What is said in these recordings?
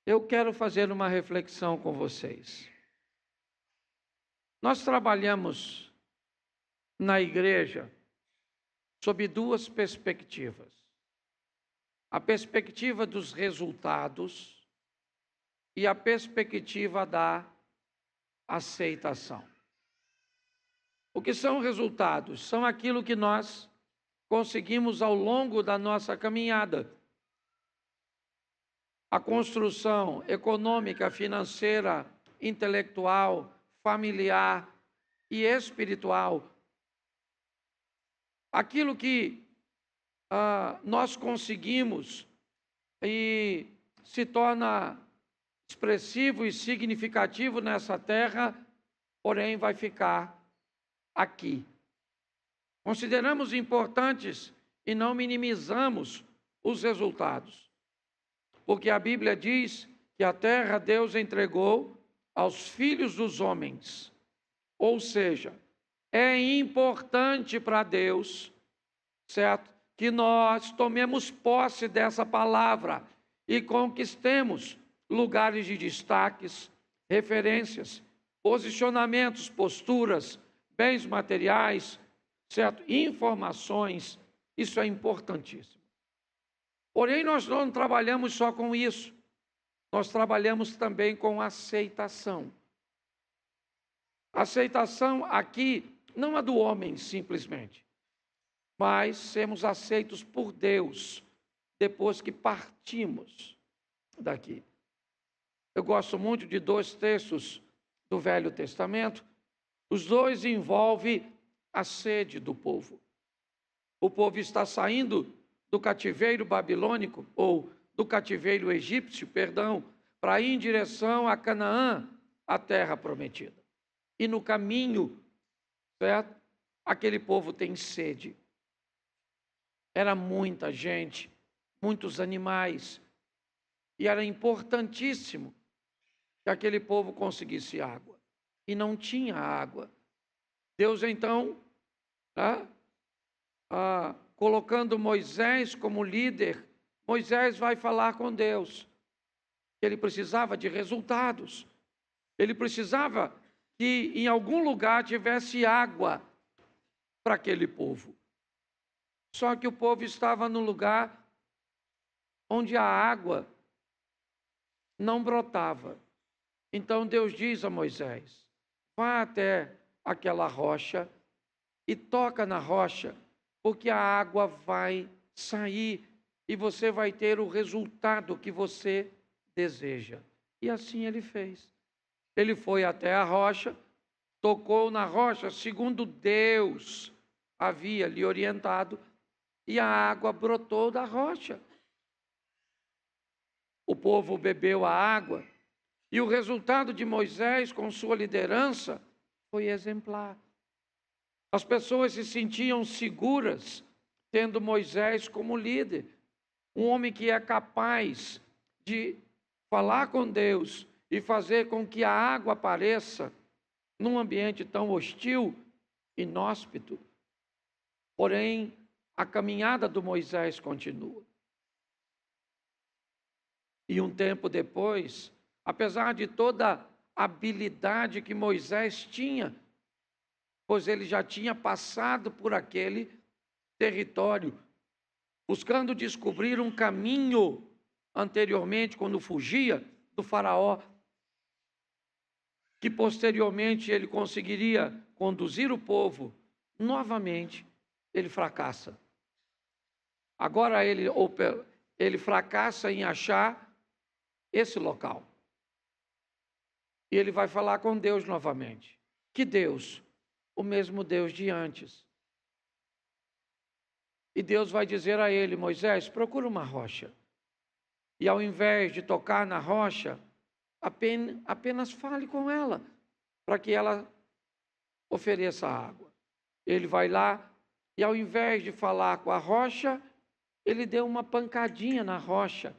eu quero fazer uma reflexão com vocês. Nós trabalhamos na igreja sob duas perspectivas. A perspectiva dos resultados e a perspectiva da aceitação. O que são resultados? São aquilo que nós conseguimos ao longo da nossa caminhada. A construção econômica, financeira, intelectual, familiar e espiritual. Aquilo que nós conseguimos e se torna expressivo e significativo nessa terra, porém vai ficar aqui. Consideramos importantes e não minimizamos os resultados, porque a Bíblia diz que a terra Deus entregou aos filhos dos homens, ou seja, é importante para Deus, certo? Que nós tomemos posse dessa palavra e conquistemos lugares de destaques, referências, posicionamentos, posturas, bens materiais, certo? Informações, isso é importantíssimo. Porém, nós não trabalhamos só com isso, nós trabalhamos também com aceitação. Aceitação aqui, não a do homem simplesmente, mas sermos aceitos por Deus depois que partimos daqui. Eu gosto muito de dois textos do Velho Testamento. Os dois envolvem a sede do povo. O povo está saindo do cativeiro babilônico, ou do cativeiro egípcio, para ir em direção a Canaã, a terra prometida. E no caminho, certo? Aquele povo tem sede. Era muita gente, muitos animais, e era importantíssimo que aquele povo conseguisse água. E não tinha água. Deus então, colocando Moisés como líder, Moisés vai falar com Deus. Ele precisava de resultados. Ele precisava que em algum lugar tivesse água para aquele povo. Só que o povo estava num lugar onde a água não brotava. Então Deus diz a Moisés: vá até aquela rocha e toca na rocha, porque a água vai sair e você vai ter o resultado que você deseja. E assim ele fez. Ele foi até a rocha, tocou na rocha, segundo Deus havia lhe orientado, e a água brotou da rocha. O povo bebeu a água, e o resultado de Moisés com sua liderança foi exemplar. As pessoas se sentiam seguras tendo Moisés como líder, um homem que é capaz de falar com Deus e fazer com que a água apareça num ambiente tão hostil, inóspito. Porém, a caminhada do Moisés continua. E um tempo depois, apesar de toda a habilidade que Moisés tinha, pois ele já tinha passado por aquele território, buscando descobrir um caminho anteriormente, quando fugia do faraó, que posteriormente ele conseguiria conduzir o povo, novamente ele fracassa. Agora ele fracassa em achar esse local. E ele vai falar com Deus novamente. Que Deus? O mesmo Deus de antes. E Deus vai dizer a ele: Moisés, procura uma rocha. E ao invés de tocar na rocha, apenas fale com ela, para que ela ofereça água. Ele vai lá e ao invés de falar com a rocha, ele deu uma pancadinha na rocha.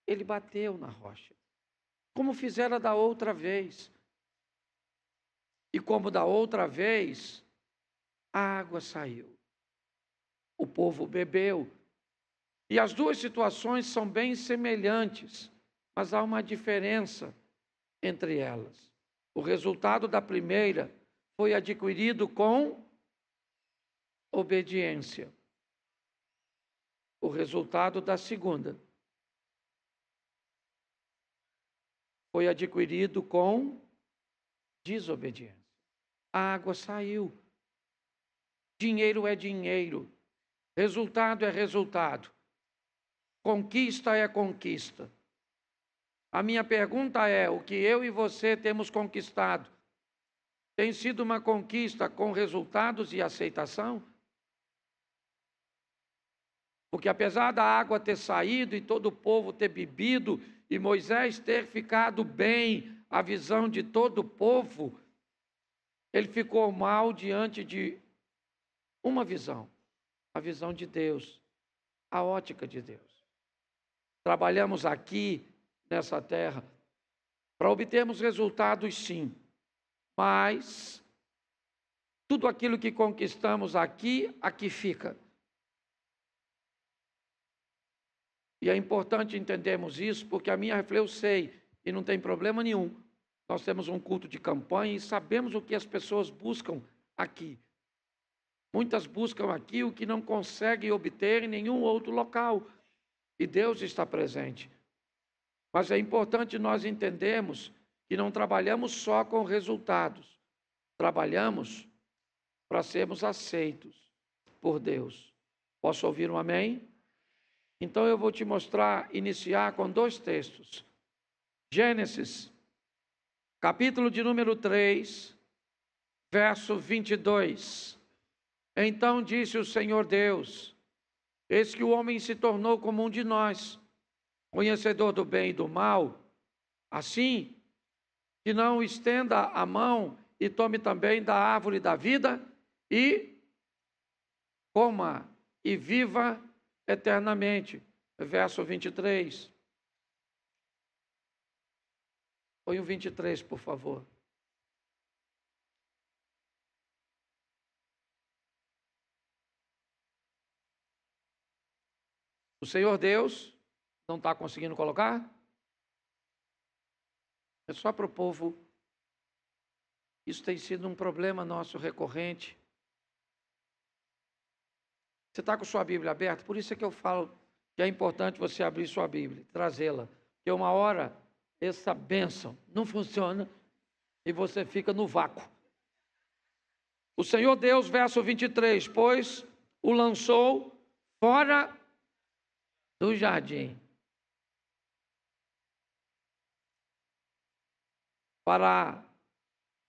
Ele bateu na rocha, como fizera da outra vez. E como da outra vez, a água saiu. O povo bebeu. E as duas situações são bem semelhantes, mas há uma diferença entre elas. O resultado da primeira foi adquirido com obediência. O resultado da segunda foi adquirido com desobediência. A água saiu. Dinheiro é dinheiro. Resultado é resultado. Conquista é conquista. A minha pergunta é: o que eu e você temos conquistado tem sido uma conquista com resultados e aceitação? Porque apesar da água ter saído e todo o povo ter bebido e Moisés ter ficado bem, a visão de todo o povo, ele ficou mal diante de uma visão, a visão de Deus, a ótica de Deus. Trabalhamos aqui nessa terra para obtermos resultados, sim, mas tudo aquilo que conquistamos aqui fica. E é importante entendermos isso, porque a minha reflexão, eu sei, e não tem problema nenhum. Nós temos um culto de campanha e sabemos o que as pessoas buscam aqui. Muitas buscam aqui o que não conseguem obter em nenhum outro local. E Deus está presente. Mas é importante nós entendermos que não trabalhamos só com resultados. Trabalhamos para sermos aceitos por Deus. Posso ouvir um amém? Então eu vou te mostrar, iniciar com 2 textos. Gênesis, capítulo de número 3, verso 22. Então disse o Senhor Deus: eis que o homem se tornou como um de nós, conhecedor do bem e do mal, assim que não estenda a mão e tome também da árvore da vida e coma e viva eternamente. Verso 23. Põe o 23, por favor. O Senhor Deus não está conseguindo colocar? É só para o povo. Isso tem sido um problema nosso recorrente. Você está com sua Bíblia aberta? Por isso é que eu falo que é importante você abrir sua Bíblia, trazê-la. Porque uma hora essa bênção não funciona e você fica no vácuo. O Senhor Deus, verso 23, pois o lançou fora do jardim para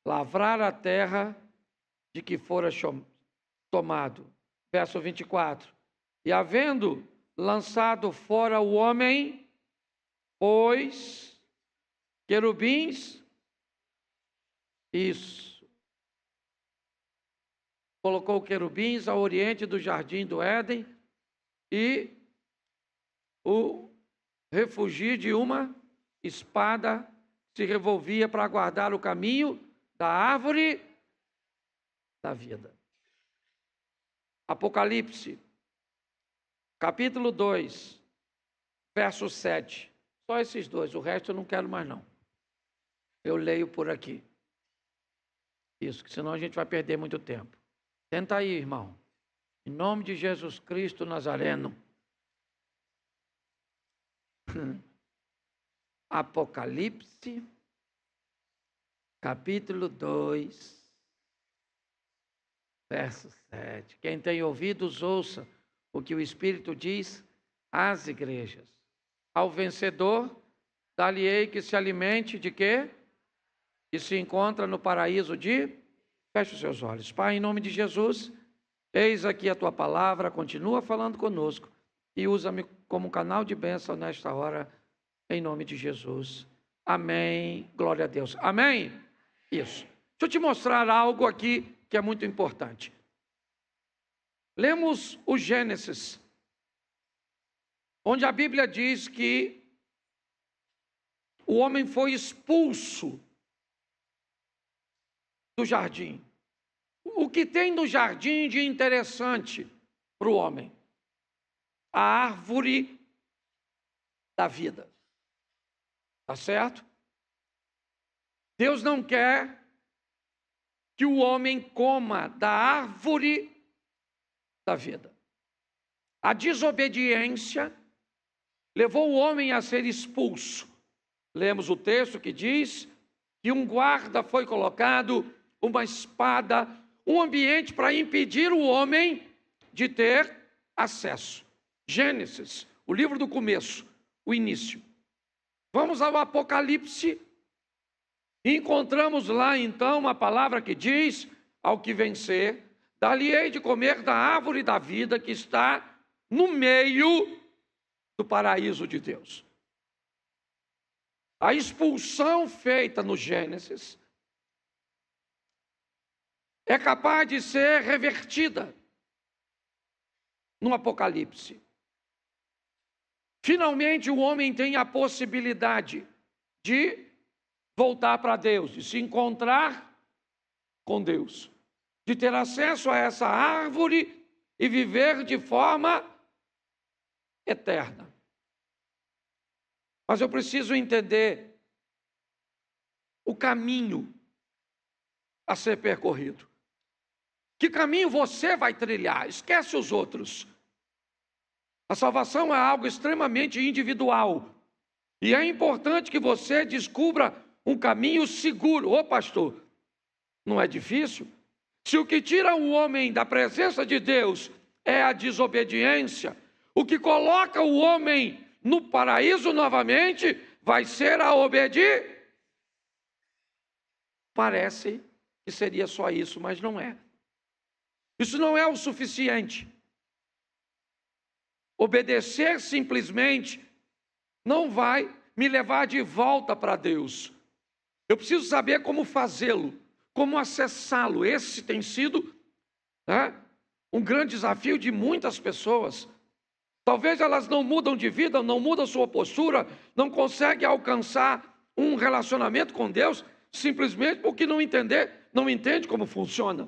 lavrar a terra de que fora tomado. Verso 24. E havendo lançado fora o homem, pôs querubins, isso, colocou querubins ao oriente do jardim do Éden e o refugio de uma espada se revolvia para guardar o caminho da árvore da vida. Apocalipse, capítulo 2, verso 7. Só esses 2, o resto eu não quero mais não. Eu leio por aqui. Isso, que senão a gente vai perder muito tempo. Tenta aí, irmão. Em nome de Jesus Cristo Nazareno. Apocalipse, capítulo 2, verso 7. Quem tem ouvidos, ouça o que o Espírito diz às igrejas. Ao vencedor, dar-lhe-ei que se alimente de quê? Que se encontra no paraíso de... Feche os seus olhos. Pai, em nome de Jesus, eis aqui a tua palavra, continua falando conosco e usa-me como canal de bênção nesta hora, em nome de Jesus. Amém. Glória a Deus. Amém? Isso. Deixa eu te mostrar algo aqui que é muito importante. Lemos o Gênesis, onde a Bíblia diz que o homem foi expulso do jardim. O que tem no jardim de interessante para o homem? A árvore da vida. Tá certo? Deus não quer que o homem coma da árvore da vida. A desobediência levou o homem a ser expulso. Lemos o texto que diz que um guarda foi colocado, uma espada, um ambiente para impedir o homem de ter acesso. Gênesis, o livro do começo, o início. Vamos ao Apocalipse e encontramos lá então uma palavra que diz: ao que vencer, dar-lhe-ei de comer da árvore da vida que está no meio do paraíso de Deus. A expulsão feita no Gênesis é capaz de ser revertida no Apocalipse. Finalmente o homem tem a possibilidade de voltar para Deus, de se encontrar com Deus, de ter acesso a essa árvore e viver de forma eterna. Mas eu preciso entender o caminho a ser percorrido. Que caminho você vai trilhar? Esquece os outros. A salvação é algo extremamente individual. E é importante que você descubra um caminho seguro. Ô pastor, não é difícil? Se o que tira o homem da presença de Deus é a desobediência, o que coloca o homem no paraíso novamente vai ser a obediência. Parece que seria só isso, mas não é. Isso não é o suficiente. Obedecer simplesmente não vai me levar de volta para Deus. Eu preciso saber como fazê-lo, como acessá-lo. Esse tem sido um grande desafio de muitas pessoas. Talvez elas não mudam de vida, não mudam sua postura, não conseguem alcançar um relacionamento com Deus, simplesmente porque não entende como funciona.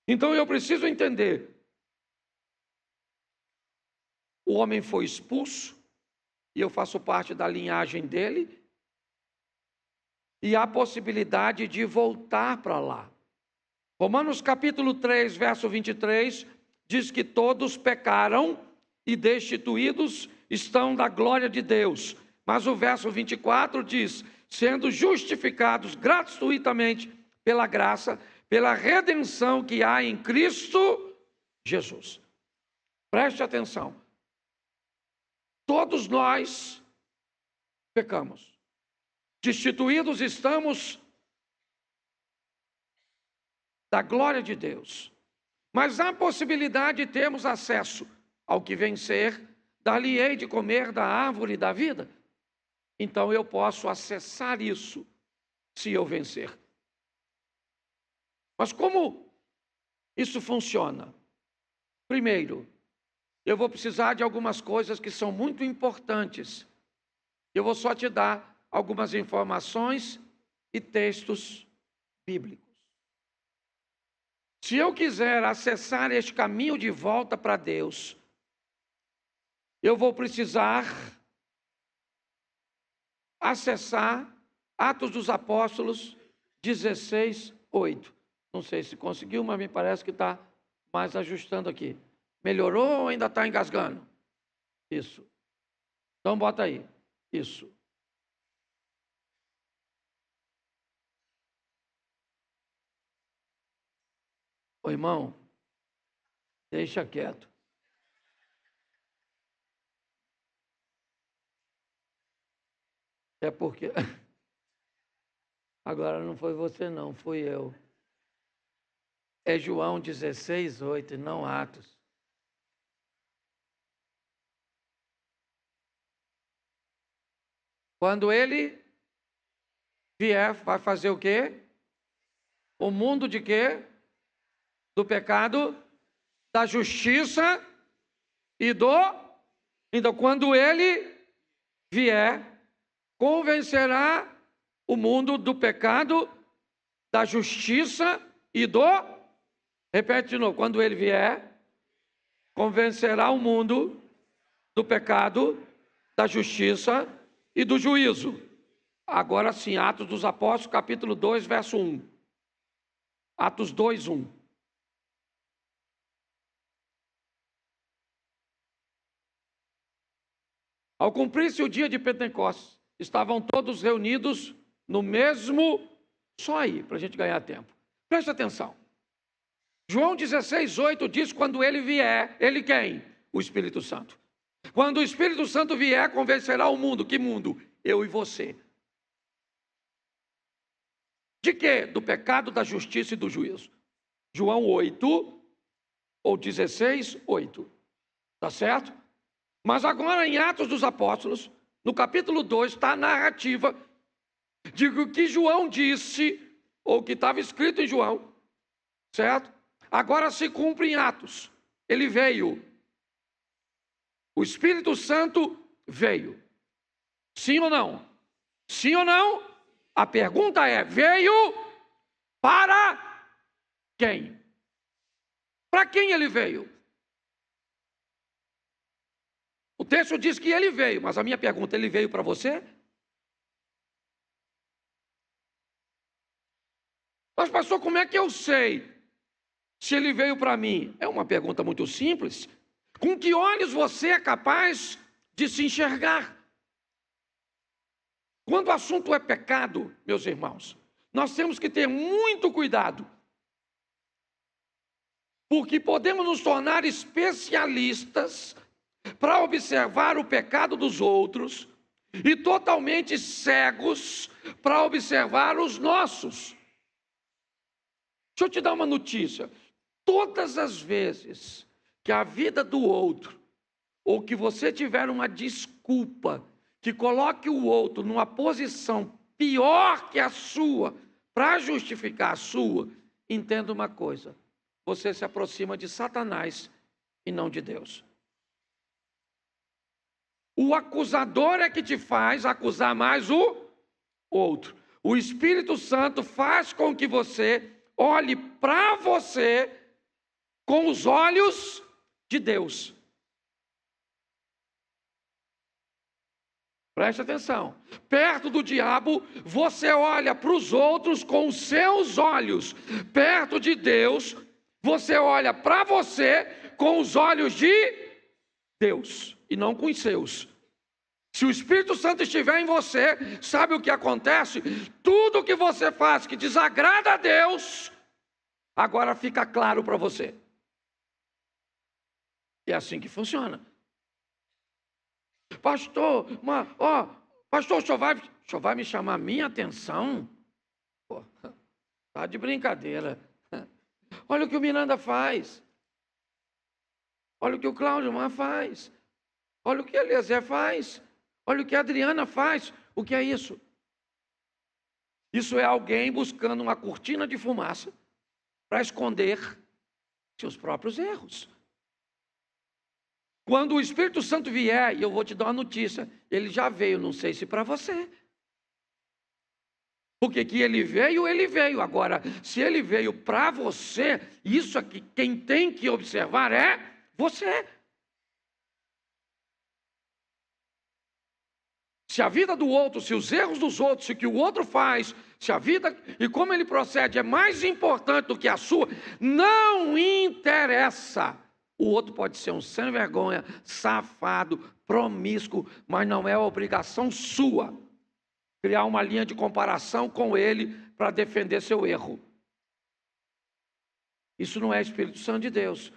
Então eu preciso entender. O homem foi expulso, e eu faço parte da linhagem dele, e há possibilidade de voltar para lá. Romanos capítulo 3, verso 23, diz que todos pecaram e destituídos estão da glória de Deus. Mas o verso 24 diz: sendo justificados gratuitamente pela graça, pela redenção que há em Cristo Jesus. Preste atenção. Todos nós pecamos. Destituídos estamos da glória de Deus. Mas há possibilidade de termos acesso ao que vencer, dar-lhe-ei de comer da árvore da vida. Então eu posso acessar isso se eu vencer. Mas como isso funciona? Primeiro, eu vou precisar de algumas coisas que são muito importantes. Eu vou só te dar algumas informações e textos bíblicos. Se eu quiser acessar este caminho de volta para Deus, eu vou precisar acessar Atos dos Apóstolos 16, 8. Não sei se conseguiu, mas me parece que está mais ajustando aqui. Melhorou ou ainda está engasgando? Isso. Então bota aí. Isso. Ô irmão, deixa quieto. É porque... Agora não foi você não, fui eu. É João 16, 8, não Atos. Quando ele vier, vai fazer o quê? O mundo de quê? Do pecado, da justiça e do... Então, quando ele vier, convencerá o mundo do pecado, da justiça e do... Repete de novo. Quando ele vier, convencerá o mundo do pecado, da justiça e do juízo. Agora sim, Atos dos Apóstolos, capítulo 2, verso 1. Atos 2, 1. Ao cumprir-se o dia de Pentecostes, estavam todos reunidos no mesmo... Só aí, para a gente ganhar tempo. Preste atenção. João 16, 8 diz, quando ele vier, ele quem? O Espírito Santo. Quando o Espírito Santo vier, convencerá o mundo. Que mundo? Eu e você. De quê? Do pecado, da justiça e do juízo. João 8, ou 16, 8. Tá certo? Mas agora em Atos dos Apóstolos, no capítulo 2, está a narrativa de que João disse, ou que estava escrito em João, certo? Agora se cumpre em Atos. Ele veio. O Espírito Santo veio. Sim ou não? Sim ou não? A pergunta é, veio para quem? Para quem ele veio? O texto diz que ele veio, mas a minha pergunta, ele veio para você? Mas pastor, como é que eu sei se ele veio para mim? É uma pergunta muito simples. Com que olhos você é capaz de se enxergar? Quando o assunto é pecado, meus irmãos, nós temos que ter muito cuidado, porque podemos nos tornar especialistas para observar o pecado dos outros e totalmente cegos para observar os nossos. Deixa eu te dar uma notícia. Todas as vezes que a vida do outro, ou que você tiver uma desculpa que coloque o outro numa posição pior que a sua, para justificar a sua, entenda uma coisa: você se aproxima de Satanás e não de Deus. O acusador é que te faz acusar mais o outro. O Espírito Santo faz com que você olhe para você com os olhos de Deus. Preste atenção. Perto do diabo, você olha para os outros com os seus olhos. Perto de Deus, você olha para você com os olhos de Deus e não com os seus. Se o Espírito Santo estiver em você, sabe o que acontece? Tudo que você faz que desagrada a Deus, agora fica claro para você. É assim que funciona. Pastor, pastor, o senhor vai me chamar a minha atenção? Pô, tá de brincadeira. Olha o que o Miranda faz. Olha o que o Cláudio faz. Olha o que a Eliezer faz. Olha o que a Adriana faz. O que é isso? Isso é alguém buscando uma cortina de fumaça para esconder seus próprios erros. Quando o Espírito Santo vier, e eu vou te dar uma notícia, ele já veio, não sei se para você. Porque que ele veio, ele veio. Agora, se ele veio para você, isso aqui, quem tem que observar é você. Se a vida do outro, se os erros dos outros, se o que o outro faz, se a vida e como ele procede é mais importante do que a sua, não interessa. O outro pode ser um sem vergonha, safado, promíscuo, mas não é obrigação sua criar uma linha de comparação com ele para defender seu erro. Isso não é Espírito Santo de Deus,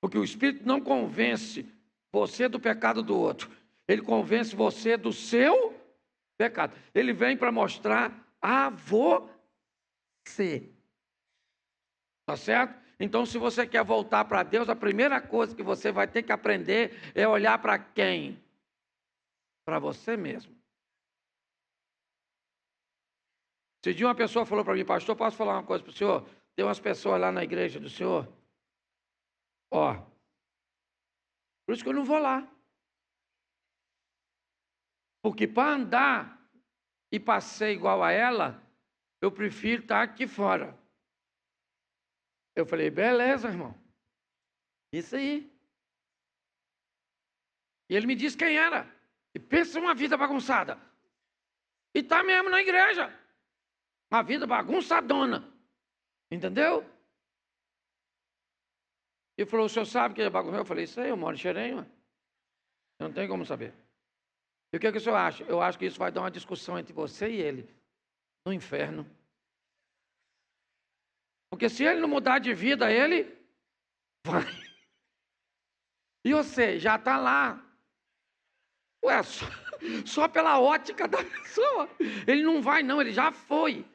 porque o Espírito não convence você do pecado do outro, ele convence você do seu pecado. Ele vem para mostrar a você. Tá certo? Então, se você quer voltar para Deus, a primeira coisa que você vai ter que aprender é olhar para quem? Para você mesmo. Esse dia uma pessoa falou para mim, pastor, posso falar uma coisa para o senhor? Tem umas pessoas lá na igreja do senhor. Por isso que eu não vou lá. Porque para andar e para ser igual a ela, eu prefiro estar aqui fora. Eu falei, beleza, irmão. Isso aí. E ele me disse quem era. E pensa uma vida bagunçada. E está mesmo na igreja. Uma vida bagunçadona. Entendeu? E falou, o senhor sabe que é bagunça? Eu falei, isso aí, eu moro em Xerém, mano. Não tem como saber. E o que o senhor acha? Eu acho que isso vai dar uma discussão entre você e ele. No inferno. Porque se ele não mudar de vida, ele vai. E você já está lá. Ué, só pela ótica da pessoa. Ele não vai não, ele já foi.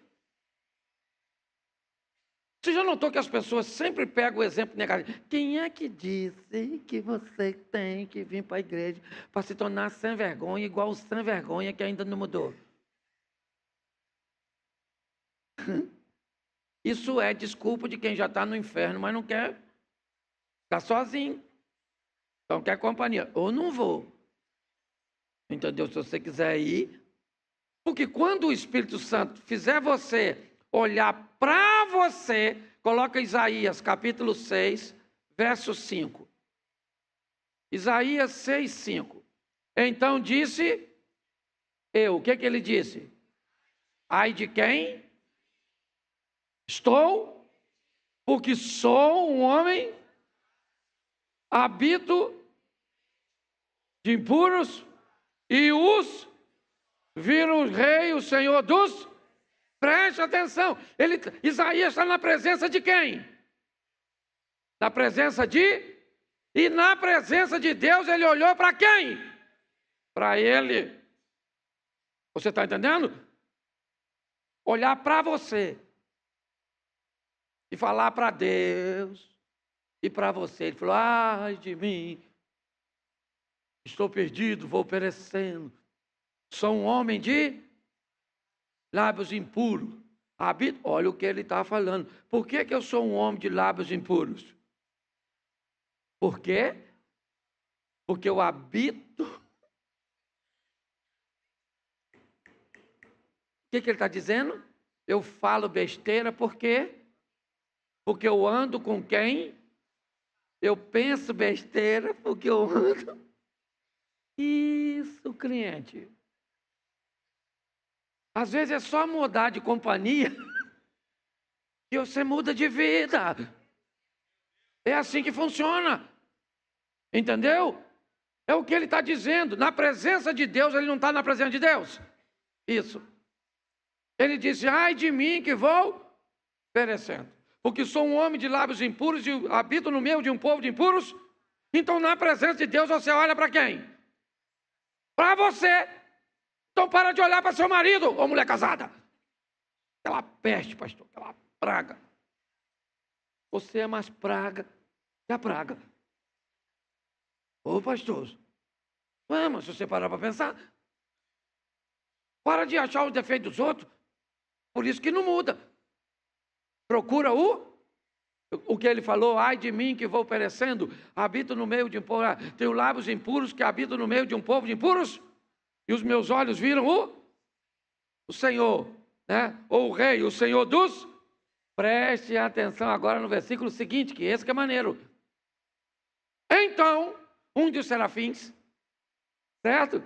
Você já notou que as pessoas sempre pegam o exemplo negativo? Quem é que disse que você tem que vir para a igreja para se tornar sem vergonha, igual o sem vergonha que ainda não mudou? Isso é desculpa de quem já está no inferno, mas não quer ficar sozinho. Então quer companhia. Ou não vou. Entendeu? Se você quiser ir. Porque quando o Espírito Santo fizer você olhar para você, coloca Isaías capítulo 6, verso 5. Isaías 6, 5. Então disse eu. O que ele disse? Ai de quem? Estou, porque sou um homem, habito de impuros, e os viram o rei, o Senhor dos... Preste atenção, Isaías está na presença de quem? Na presença de... E na presença de Deus ele olhou para quem? Para ele. Você está entendendo? Olhar para você. E falar para Deus. E para você. Ele falou, ai de mim. Estou perdido, vou perecendo. Sou um homem de lábios impuros. Olha o que ele está falando. Por que eu sou um homem de lábios impuros? Por quê? Porque eu habito. O que ele está dizendo? Eu falo besteira por quê? Porque eu ando com quem? Eu penso besteira porque eu ando. Isso, cliente. Às vezes é só mudar de companhia que você muda de vida. É assim que funciona. Entendeu? É o que ele está dizendo. Na presença de Deus, ele não está na presença de Deus. Isso. Ele disse, ai de mim que vou perecendo. Porque sou um homem de lábios impuros e habito no meio de um povo de impuros. Então, na presença de Deus, você olha para quem? Para você. Então para de olhar para seu marido ou mulher casada. Aquela peste, pastor, aquela praga. Você é mais praga que a praga. Ô pastor, mas se você parar para pensar, para de achar os defeitos dos outros. Por isso que não muda. Procura o que ele falou, ai de mim que vou perecendo, habito no meio de um povo, tenho lábios impuros que habito no meio de um povo de impuros. E os meus olhos viram o Senhor, né? Ou o rei, o Senhor dos... Preste atenção agora no versículo seguinte, que esse que é maneiro. Então, um dos serafins, certo?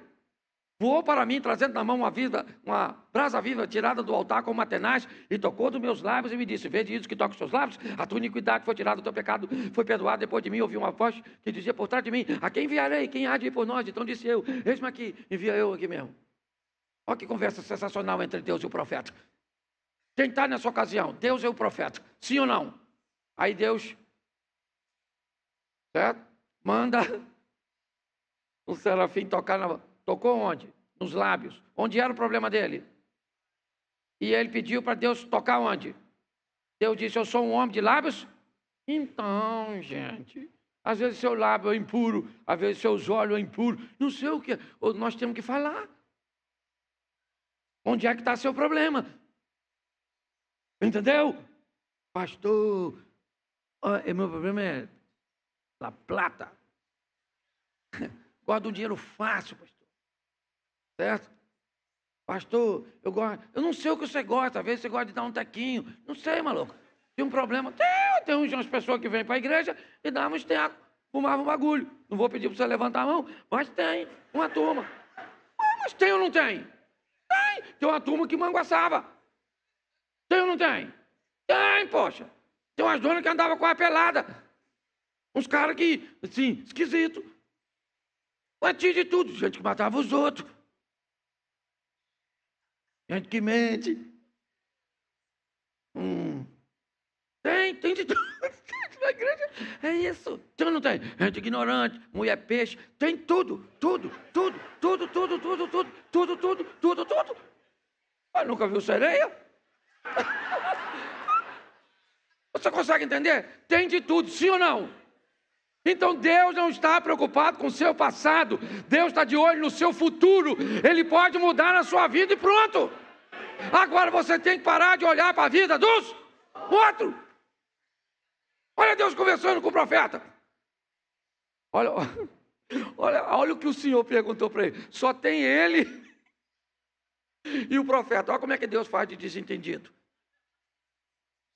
Voou para mim, trazendo na mão uma brasa viva tirada do altar com uma tenaz, e tocou dos meus lábios e me disse, vede isso que toca os seus lábios, a tua iniquidade foi tirada, o teu pecado foi perdoado. Depois de mim ouvi uma voz que dizia por trás de mim, a quem enviarei? Quem há de ir por nós? Então disse eu, eis-me aqui, envia eu aqui mesmo. Olha que conversa sensacional entre Deus e o profeta. Quem está nessa ocasião? Deus e o profeta, sim ou não? Aí Deus, certo? Manda o serafim tocar Tocou onde? Nos lábios. Onde era o problema dele? E ele pediu para Deus tocar onde? Deus disse, eu sou um homem de lábios? Então, gente, às vezes seu lábio é impuro, às vezes seus olhos é impuro, não sei o que, nós temos que falar. Onde é que está seu problema? Entendeu? Pastor, meu problema é La Plata. Gosto de um dinheiro fácil, pastor. Certo? Pastor, eu não sei o que você gosta, às vezes você gosta de dar um tequinho, não sei, maluco. Tem um problema, tem umas pessoas que vêm para a igreja e davam uns tecos, fumavam um bagulho. Não vou pedir para você levantar a mão, mas tem uma turma. Mas tem ou não tem? Tem. Tem uma turma que manguaçava. Tem ou não tem? Tem, poxa. Tem umas donas que andavam com a pelada. Uns caras que, assim, esquisito. Mas tinha de tudo. Gente que matava os outros. Gente que mente. Tem de tudo. Na igreja é isso. Tem ou não tem? Gente ignorante, mulher peixe. Tem tudo. Mas nunca viu sereia? Você consegue entender? Tem de tudo, sim ou não? Então Deus não está preocupado com o seu passado. Deus está de olho no seu futuro. Ele pode mudar a sua vida e pronto. Agora você tem que parar de olhar para a vida dos outros. Olha Deus conversando com o profeta. Olha o que o Senhor perguntou para ele. Só tem ele e o profeta. Olha como é que Deus faz de desentendido.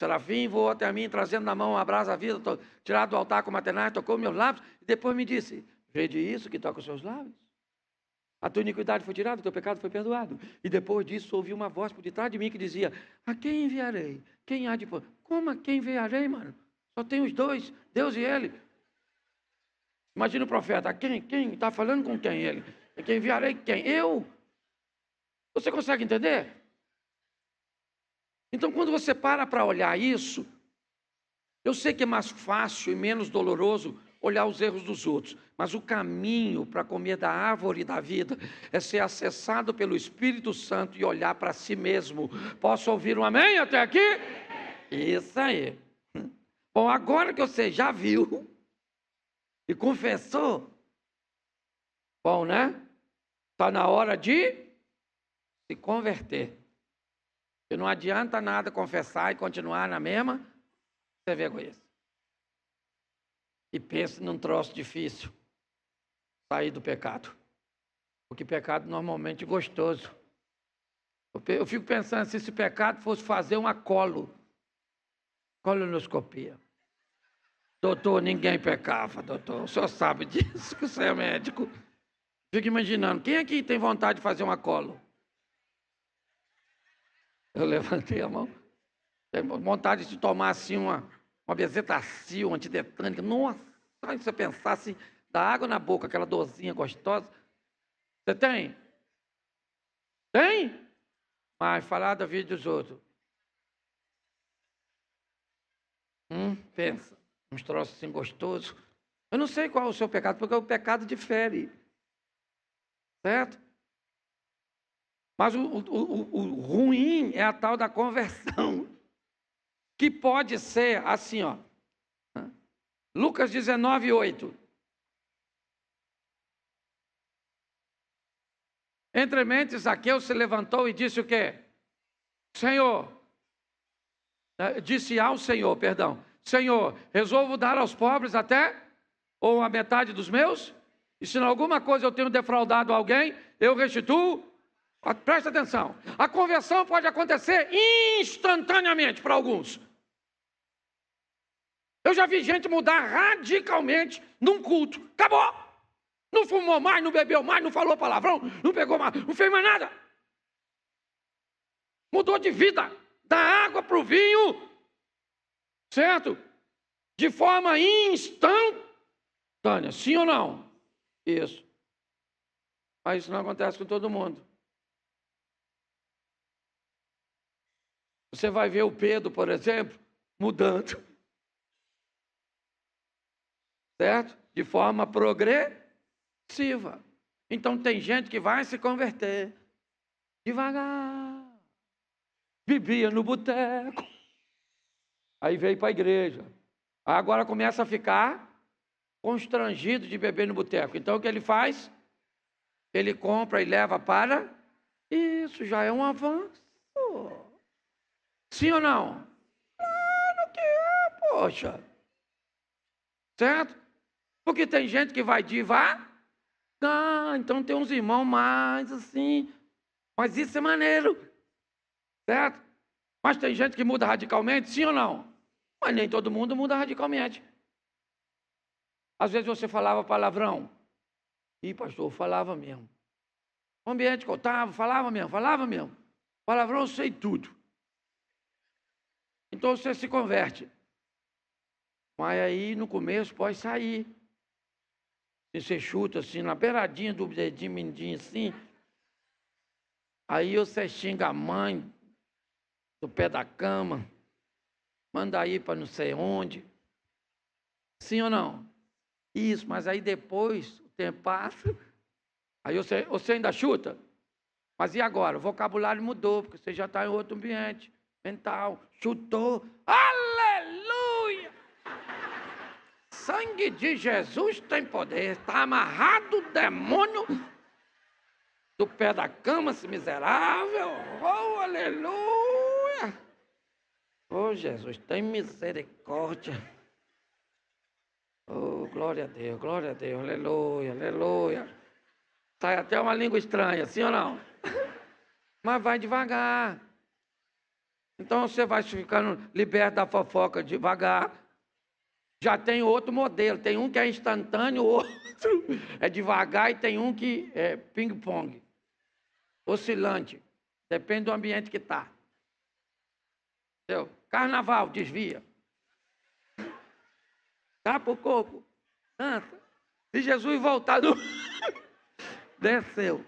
Serafim voou até mim, trazendo na mão uma brasa viva, tirado do altar com matenaz, tocou meus lábios, e depois me disse, vede isso que toca os seus lábios? A tua iniquidade foi tirada, o teu pecado foi perdoado. E depois disso ouvi uma voz por detrás de mim que dizia, a quem enviarei? Quem há de... Como a quem enviarei, mano? Só tem os dois, Deus e ele. Imagina o profeta, quem? Está falando com quem ele? Quem enviarei? Quem? Eu? Você consegue entender? Então, quando você para olhar isso, eu sei que é mais fácil e menos doloroso olhar os erros dos outros, mas o caminho para comer da árvore da vida é ser acessado pelo Espírito Santo e olhar para si mesmo. Posso ouvir um amém até aqui? Isso aí. Bom, agora que você já viu e confessou, bom, né? Está na hora de se converter. E não adianta nada confessar e continuar na mesma, você é vergonhoso. E pense num troço difícil, sair do pecado. Porque pecado normalmente é gostoso. Eu fico pensando, se esse pecado fosse fazer uma colonoscopia. Doutor, ninguém pecava, doutor. O senhor sabe disso, que o senhor é médico. Fico imaginando, quem aqui tem vontade de fazer uma colo? Eu levantei a mão. Tenho vontade de tomar assim uma bezetacil, uma antitetânica. Nossa, se você pensar assim, dá água na boca, aquela dorzinha gostosa. Você tem? Tem? Mas falar da vida dos outros. Pensa, uns troços assim gostosos. Eu não sei qual é o seu pecado, porque o pecado difere. Certo? Mas o ruim é a tal da conversão, que pode ser assim, ó. Lucas 19, 8. Entremente, Zaqueu se levantou e disse o quê? Senhor, disse ao Senhor, perdão. Senhor, resolvo dar aos pobres até, ou a metade dos meus, e se em alguma coisa eu tenho defraudado alguém, eu restituo. Presta atenção, a conversão pode acontecer instantaneamente para alguns. Eu já vi gente mudar radicalmente num culto. Acabou! Não fumou mais, não bebeu mais, não falou palavrão, não pegou mais, não fez mais nada. Mudou de vida, da água para o vinho, certo? De forma instantânea, sim ou não? Isso. Mas isso não acontece com todo mundo. Você vai ver o Pedro, por exemplo, mudando. Certo? De forma progressiva. Então tem gente que vai se converter devagar. Bebia no boteco. Aí veio para a igreja. Agora começa a ficar constrangido de beber no boteco. Então o que ele faz? Ele compra e leva para... Isso já é um avanço. Sim ou não? Claro que é, poxa. Certo? Porque tem gente que vai devagar. Então tem uns irmãos mais assim. Mas isso é maneiro. Certo? Mas tem gente que muda radicalmente, sim ou não? Mas nem todo mundo muda radicalmente. Às vezes você falava palavrão. Ih, pastor, eu falava mesmo. O ambiente que eu estava, falava mesmo. Palavrão, eu sei tudo. Então você se converte. Mas aí no começo pode sair. E você chuta assim, na beiradinha do dedinho, mindinho assim. Aí você xinga a mãe do pé da cama. Manda ir para não sei onde. Sim ou não? Isso, mas aí depois o tempo passa. Aí você ainda chuta. Mas e agora? O vocabulário mudou, porque você já está em outro ambiente mental. Chutou. Aleluia! Sangue de Jesus tem poder. Está amarrado o demônio do pé da cama, esse miserável. Oh, aleluia! Oh, Jesus, tem misericórdia. Oh, glória a Deus, aleluia, aleluia. Sai até uma língua estranha, sim ou não? Mas vai devagar. Então você vai ficando liberto da fofoca devagar. Já tem outro modelo. Tem um que é instantâneo, o outro é devagar e tem um que é ping-pong. Oscilante. Depende do ambiente que está. Entendeu? Carnaval, desvia. Tapa o coco. Dança. Se Jesus voltar, desceu.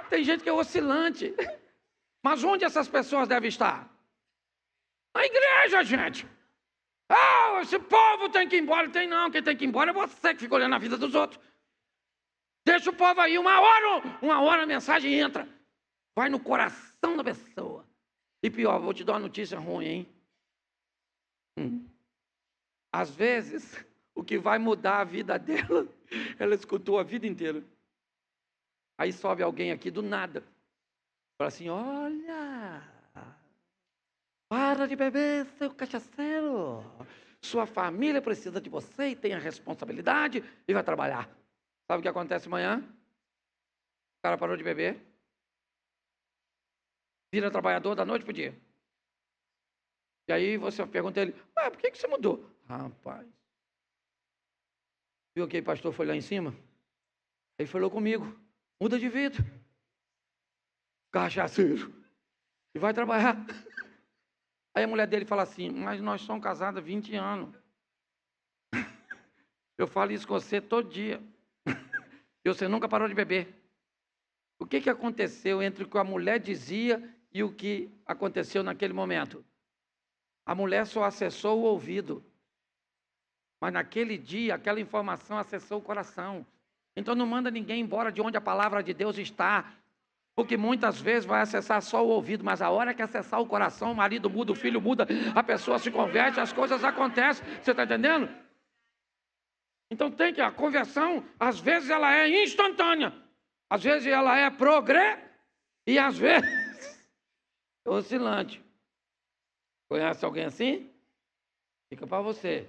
Tem gente que é oscilante. Mas onde essas pessoas devem estar? Na igreja, gente. Ah, esse povo tem que ir embora. Tem não, quem tem que ir embora é você que fica olhando a vida dos outros. Deixa o povo aí, uma hora a mensagem entra. Vai no coração da pessoa. E pior, vou te dar uma notícia ruim, hein? Às vezes, o que vai mudar a vida dela, ela escutou a vida inteira. Aí sobe alguém aqui do nada. Fala assim, olha, para de beber, seu cachaceiro. Sua família precisa de você e tem a responsabilidade e vai trabalhar. Sabe o que acontece amanhã? O cara parou de beber. Vira trabalhador da noite para o dia. E aí você pergunta a ele, por que você mudou? Rapaz, viu que o pastor foi lá em cima? Ele falou comigo, muda de vida. Cachaceiro. E vai trabalhar. Aí a mulher dele fala assim, mas nós somos casados há 20 anos. Eu falo isso com você todo dia. E você nunca parou de beber. O que aconteceu entre o que a mulher dizia e o que aconteceu naquele momento? A mulher só acessou o ouvido. Mas naquele dia, aquela informação acessou o coração. Então não manda ninguém embora de onde a palavra de Deus está. Porque muitas vezes vai acessar só o ouvido, mas a hora que acessar o coração, o marido muda, o filho muda, a pessoa se converte, as coisas acontecem. Você está entendendo? Então tem que, a conversão, às vezes ela é instantânea. Às vezes ela é e às vezes é oscilante. Conhece alguém assim? Fica para você.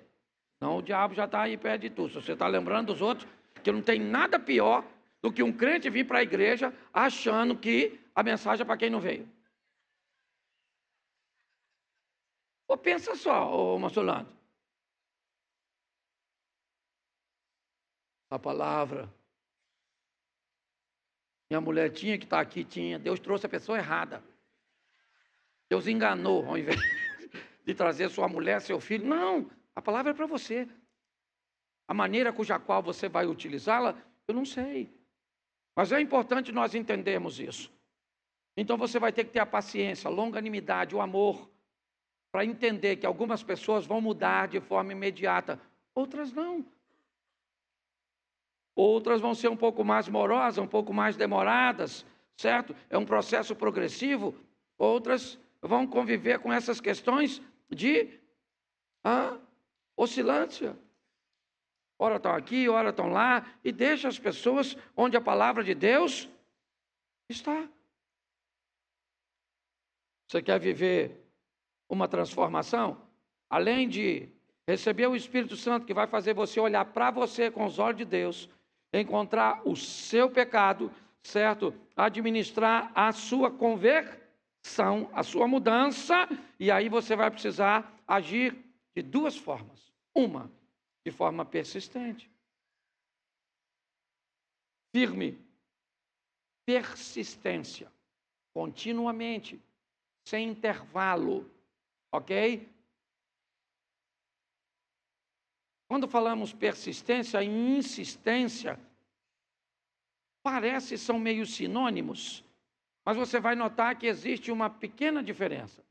Não, o diabo já está aí perto de tu. Se você está lembrando dos outros, que não tem nada pior do que um crente vir para a igreja achando que a mensagem é para quem não veio. Ou pensa só, ô Marcelando. A palavra. Minha mulher tinha que estar aqui, tinha. Deus trouxe a pessoa errada. Deus enganou, ao invés de trazer sua mulher, seu filho. Não, a palavra é para você. A maneira cuja qual você vai utilizá-la, eu não sei. Mas é importante nós entendermos isso. Então você vai ter que ter a paciência, a longanimidade, o amor, para entender que algumas pessoas vão mudar de forma imediata, outras não. Outras vão ser um pouco mais morosas, um pouco mais demoradas, certo? É um processo progressivo. Outras vão conviver com essas questões de oscilância. Ora estão aqui, ora estão lá, e deixa as pessoas onde a palavra de Deus está. Você quer viver uma transformação? Além de receber o Espírito Santo, que vai fazer você olhar para você com os olhos de Deus, encontrar o seu pecado, certo? Administrar a sua conversão, a sua mudança, e aí você vai precisar agir de duas formas. Uma, de forma persistente, firme persistência, continuamente, sem intervalo, ok? Quando falamos persistência e insistência, parece são meio sinônimos, mas você vai notar que existe uma pequena diferença.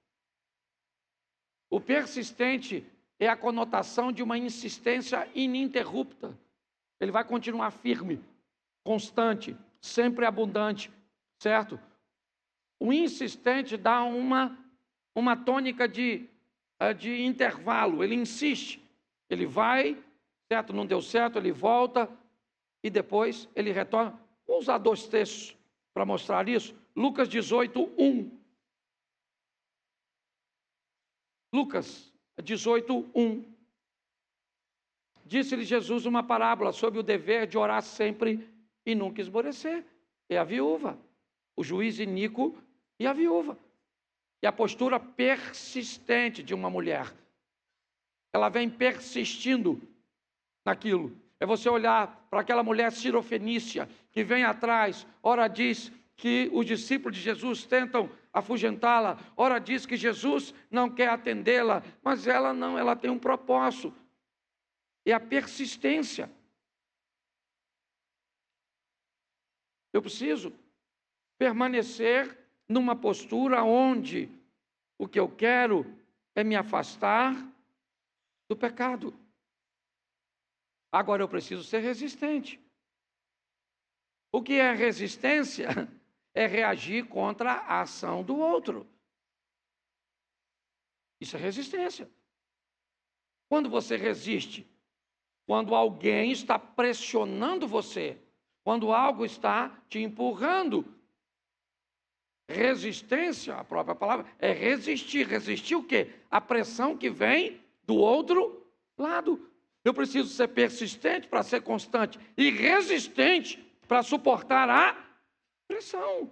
O persistente é a conotação de uma insistência ininterrupta. Ele vai continuar firme, constante, sempre abundante, certo? O insistente dá uma tônica de intervalo, ele insiste, ele vai, certo? Não deu certo, ele volta e depois ele retorna. Vou usar 2 textos para mostrar isso. Lucas 18:1. Lucas 18:1. Disse-lhe Jesus uma parábola sobre o dever de orar sempre e nunca esmorecer. É a viúva, o juiz iníquo e a viúva. E a postura persistente de uma mulher. Ela vem persistindo naquilo. É você olhar para aquela mulher cirofenícia que vem atrás, ora diz que os discípulos de Jesus tentam afugentá-la, ora diz que Jesus não quer atendê-la, mas ela não, ela tem um propósito. É a persistência. Eu preciso permanecer numa postura onde o que eu quero é me afastar do pecado. Agora eu preciso ser resistente. O que é resistência? É reagir contra a ação do outro. Isso é resistência. Quando você resiste, quando alguém está pressionando você, quando algo está te empurrando. Resistência, a própria palavra, é resistir. Resistir o quê? A pressão que vem do outro lado. Eu preciso ser persistente para ser constante e resistente para suportar a pressão.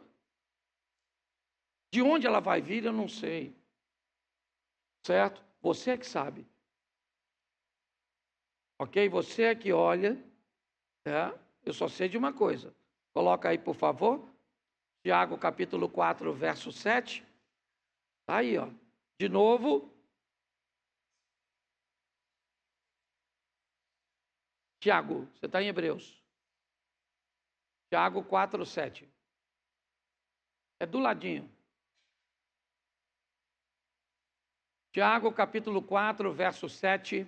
De onde ela vai vir, eu não sei. Certo? Você é que sabe. Ok? Você é que olha. Eu só sei de uma coisa. Coloca aí, por favor. Tiago, capítulo 4, verso 7. Está aí, ó. De novo. Tiago, você está em Hebreus. Tiago 4, 7. É do ladinho. Tiago, capítulo 4, verso 7.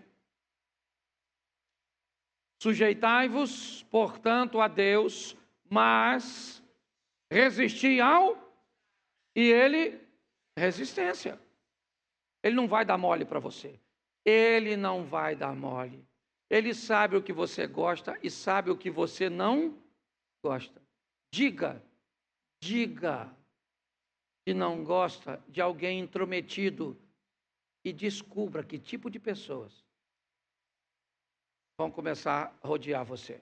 Sujeitai-vos, portanto, a Deus, mas resisti ao... E ele, resistência. Ele não vai dar mole para você. Ele não vai dar mole. Ele sabe o que você gosta e sabe o que você não gosta. Diga que não gosta de alguém intrometido e descubra que tipo de pessoas vão começar a rodear você.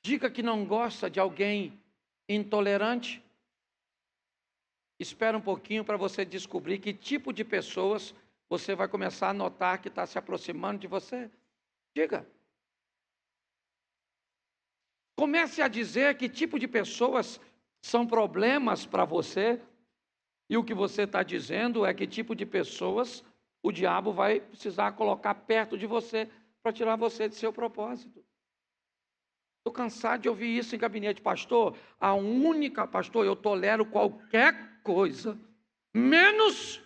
Diga que não gosta de alguém intolerante. Espera um pouquinho para você descobrir que tipo de pessoas você vai começar a notar que está se aproximando de você. Diga. Comece a dizer que tipo de pessoas são problemas para você. E o que você está dizendo é que tipo de pessoas o diabo vai precisar colocar perto de você para tirar você de seu propósito. Estou cansado de ouvir isso em gabinete. Pastor, pastor, eu tolero qualquer coisa, menos...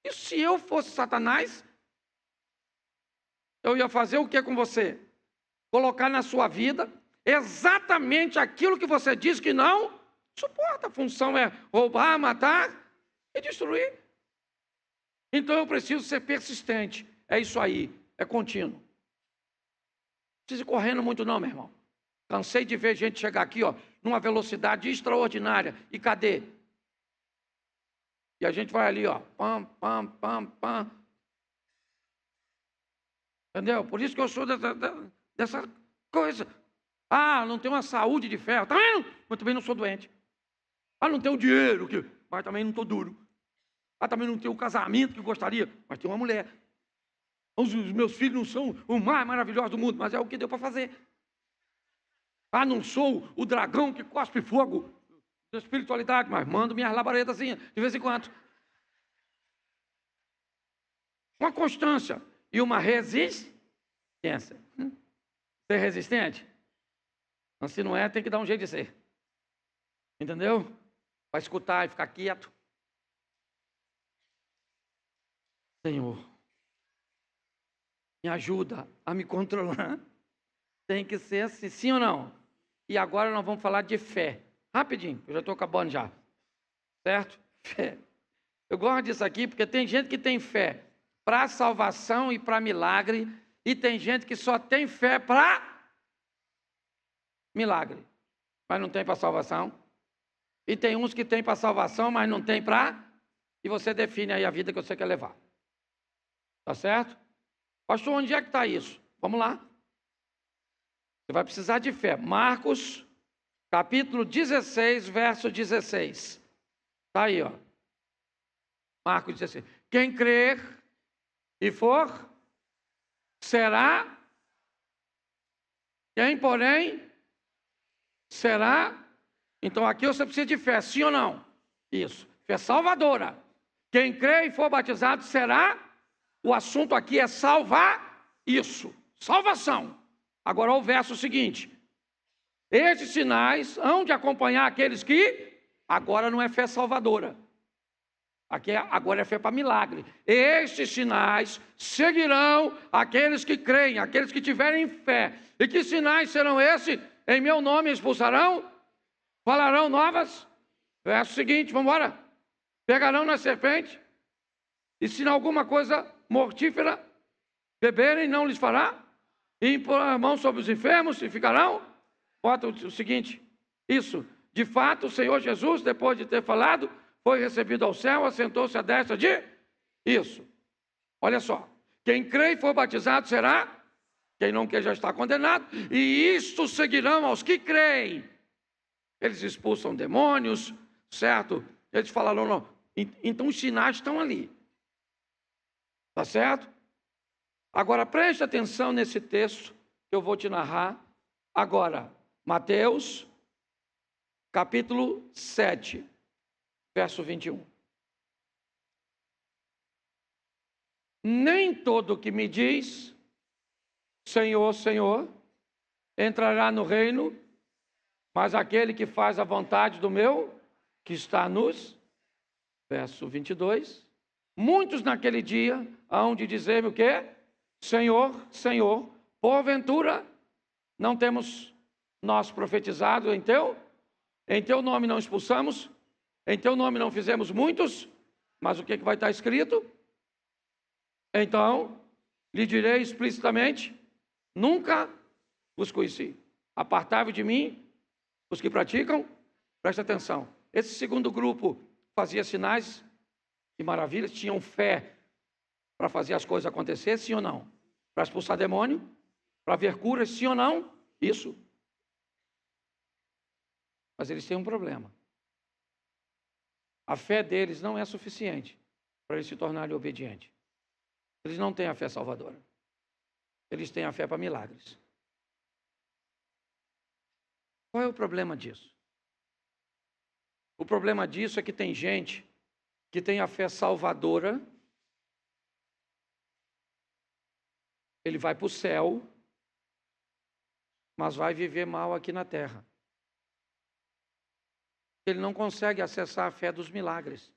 E se eu fosse Satanás, eu ia fazer o que com você? Colocar na sua vida exatamente aquilo que você diz que não suporta. A função é roubar, matar e destruir. Então eu preciso ser persistente. É isso aí, é contínuo. Não precisa ir correndo muito não, meu irmão. Cansei de ver gente chegar aqui, ó, numa velocidade extraordinária. E cadê? E a gente vai ali, ó, pam, pam, pam, pam. Entendeu? Por isso que eu sou dessa coisa. Ah, não tenho uma saúde de ferro. Tá vendo? Mas também não sou doente. Ah, não tenho dinheiro, mas também não estou duro. Ah, também não tenho o casamento que gostaria, mas tenho uma mulher. Os meus filhos não são o mais maravilhoso do mundo, mas é o que deu para fazer. Ah, não sou o dragão que cospe fogo da espiritualidade, mas mando minhas labaretazinhas de vez em quando. Uma constância e uma resistência. Ser resistente? Mas se não é, tem que dar um jeito de ser. Entendeu? Vai escutar e ficar quieto. Senhor, me ajuda a me controlar. Tem que ser assim, sim ou não? E agora nós vamos falar de fé. Rapidinho, eu já estou acabando já. Certo? Fé. Eu gosto disso aqui porque tem gente que tem fé para salvação e para milagre, e tem gente que só tem fé para milagre, mas não tem para salvação. E tem uns que tem para salvação, mas não tem para... E você define aí a vida que você quer levar. Tá certo? Pastor, onde é que está isso? Vamos lá. Você vai precisar de fé. Marcos, capítulo 16, verso 16. Está aí, ó. Marcos 16. Quem crer e for, será. Quem, porém, será. Então aqui você precisa de fé, sim ou não? Isso. Fé salvadora. Quem crer e for batizado será. O assunto aqui é salvar isso. Salvação. Agora o verso seguinte. Estes sinais hão de acompanhar aqueles que... Agora não é fé salvadora. Agora é fé para milagre. Estes sinais seguirão aqueles que creem, aqueles que tiverem fé. E que sinais serão esses? Em meu nome expulsarão, falarão novas. Verso seguinte, vamos embora. Pegarão na serpente, e se alguma coisa mortífera beberem, não lhes fará. E impor a mão sobre os enfermos e ficarão. Bota o seguinte, isso. De fato, o Senhor Jesus, depois de ter falado, foi recebido ao céu, assentou-se à destra de... Isso. Olha só. Quem crê e for batizado será... Quem não quer já está condenado. E isto seguirão aos que creem. Eles expulsam demônios, certo? Eles falaram, não. Então os sinais estão ali. Tá certo? Agora preste atenção nesse texto que eu vou te narrar agora. Mateus, capítulo 7. Verso 21. Nem todo que me diz, Senhor, Senhor, entrará no reino, mas aquele que faz a vontade do meu, que está nos... Verso 22. Muitos naquele dia hão de dizer-me o quê? Senhor, Senhor, porventura não temos nós profetizado em teu nome não expulsamos, em teu nome não fizemos muitos, mas o que vai estar escrito? Então, lhe direi explicitamente, nunca vos conheci. Apartai-vos de mim, os que praticam, preste atenção. Esse segundo grupo fazia sinais e maravilhas, tinham fé para fazer as coisas acontecer, sim ou não? Para expulsar demônio, para ver curas, sim ou não? Isso. Mas eles têm um problema. A fé deles não é suficiente para eles se tornarem obedientes. Eles não têm a fé salvadora. Eles têm a fé para milagres. Qual é o problema disso? O problema disso é que tem gente que tem a fé salvadora, ele vai para o céu, mas vai viver mal aqui na terra. Ele não consegue acessar a fé dos milagres.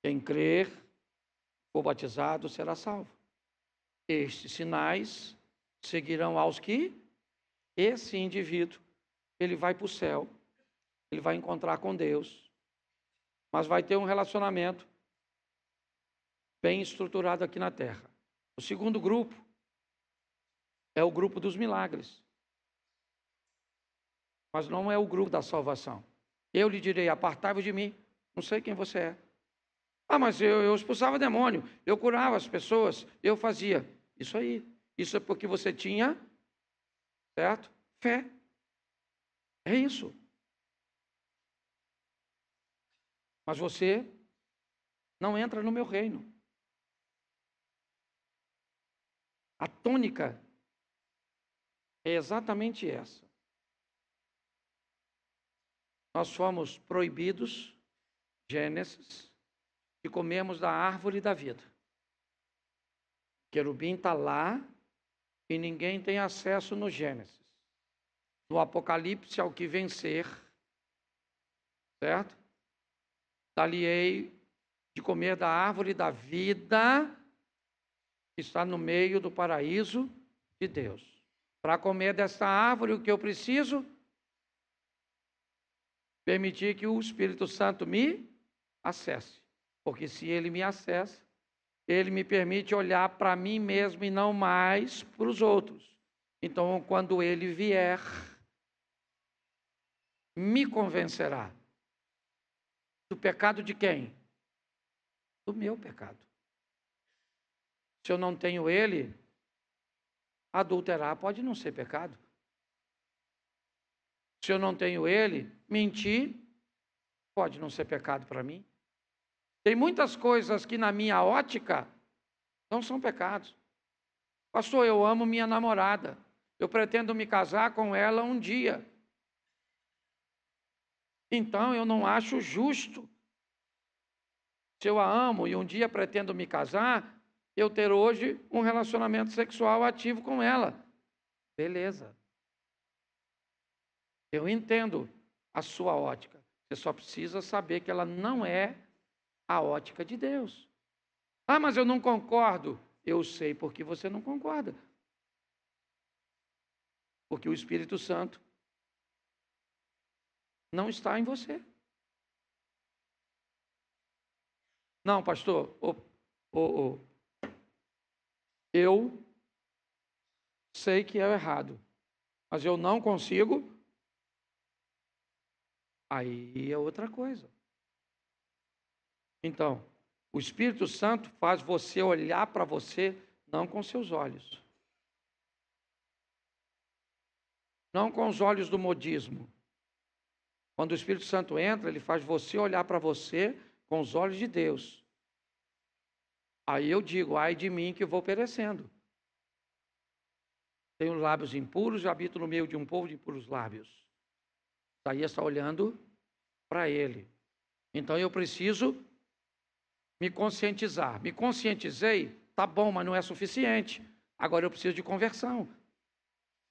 Quem crer, for batizado, será salvo. Estes sinais seguirão aos que... Esse indivíduo, ele vai para o céu, ele vai encontrar com Deus, mas vai ter um relacionamento bem estruturado aqui na terra. O segundo grupo é o grupo dos milagres, mas não é o grupo da salvação. Eu lhe direi, apartai-vos de mim, não sei quem você é. Ah, mas eu expulsava demônio, eu curava as pessoas, eu fazia. Isso aí, isso é porque você tinha, certo? Fé. É isso. Mas você não entra no meu reino. A tônica é exatamente essa. Nós fomos proibidos, Gênesis, de comermos da árvore da vida. O querubim está lá e ninguém tem acesso no Gênesis. No Apocalipse, ao que vencer, certo? Dar-lhe-ei de comer da árvore da vida que está no meio do paraíso de Deus. Para comer desta árvore, o que eu preciso? Permitir que o Espírito Santo me acesse. Porque se ele me acessa, ele me permite olhar para mim mesmo e não mais para os outros. Então, quando ele vier, me convencerá. Do pecado de quem? Do meu pecado. Se eu não tenho ele, adulterar pode não ser pecado. Se eu não tenho ele, mentir pode não ser pecado para mim. Tem muitas coisas que na minha ótica não são pecados. Pastor, eu amo minha namorada. Eu pretendo me casar com ela um dia. Então eu não acho justo, se eu a amo e um dia pretendo me casar, eu ter hoje um relacionamento sexual ativo com ela. Beleza. Eu entendo a sua ótica. Você só precisa saber que ela não é a ótica de Deus. Ah, mas eu não concordo. Eu sei porque você não concorda. Porque o Espírito Santo não está em você. Não, pastor, eu sei que é errado, mas eu não consigo. Aí é outra coisa. Então, o Espírito Santo faz você olhar para você não com seus olhos. Não com os olhos do modismo. Quando o Espírito Santo entra, ele faz você olhar para você com os olhos de Deus. Aí eu digo, ai de mim que vou perecendo. Tenho lábios impuros e habito no meio de um povo de impuros lábios. Isaías está olhando para ele. Então eu preciso me conscientizar. Me conscientizei, tá bom, mas não é suficiente. Agora eu preciso de conversão.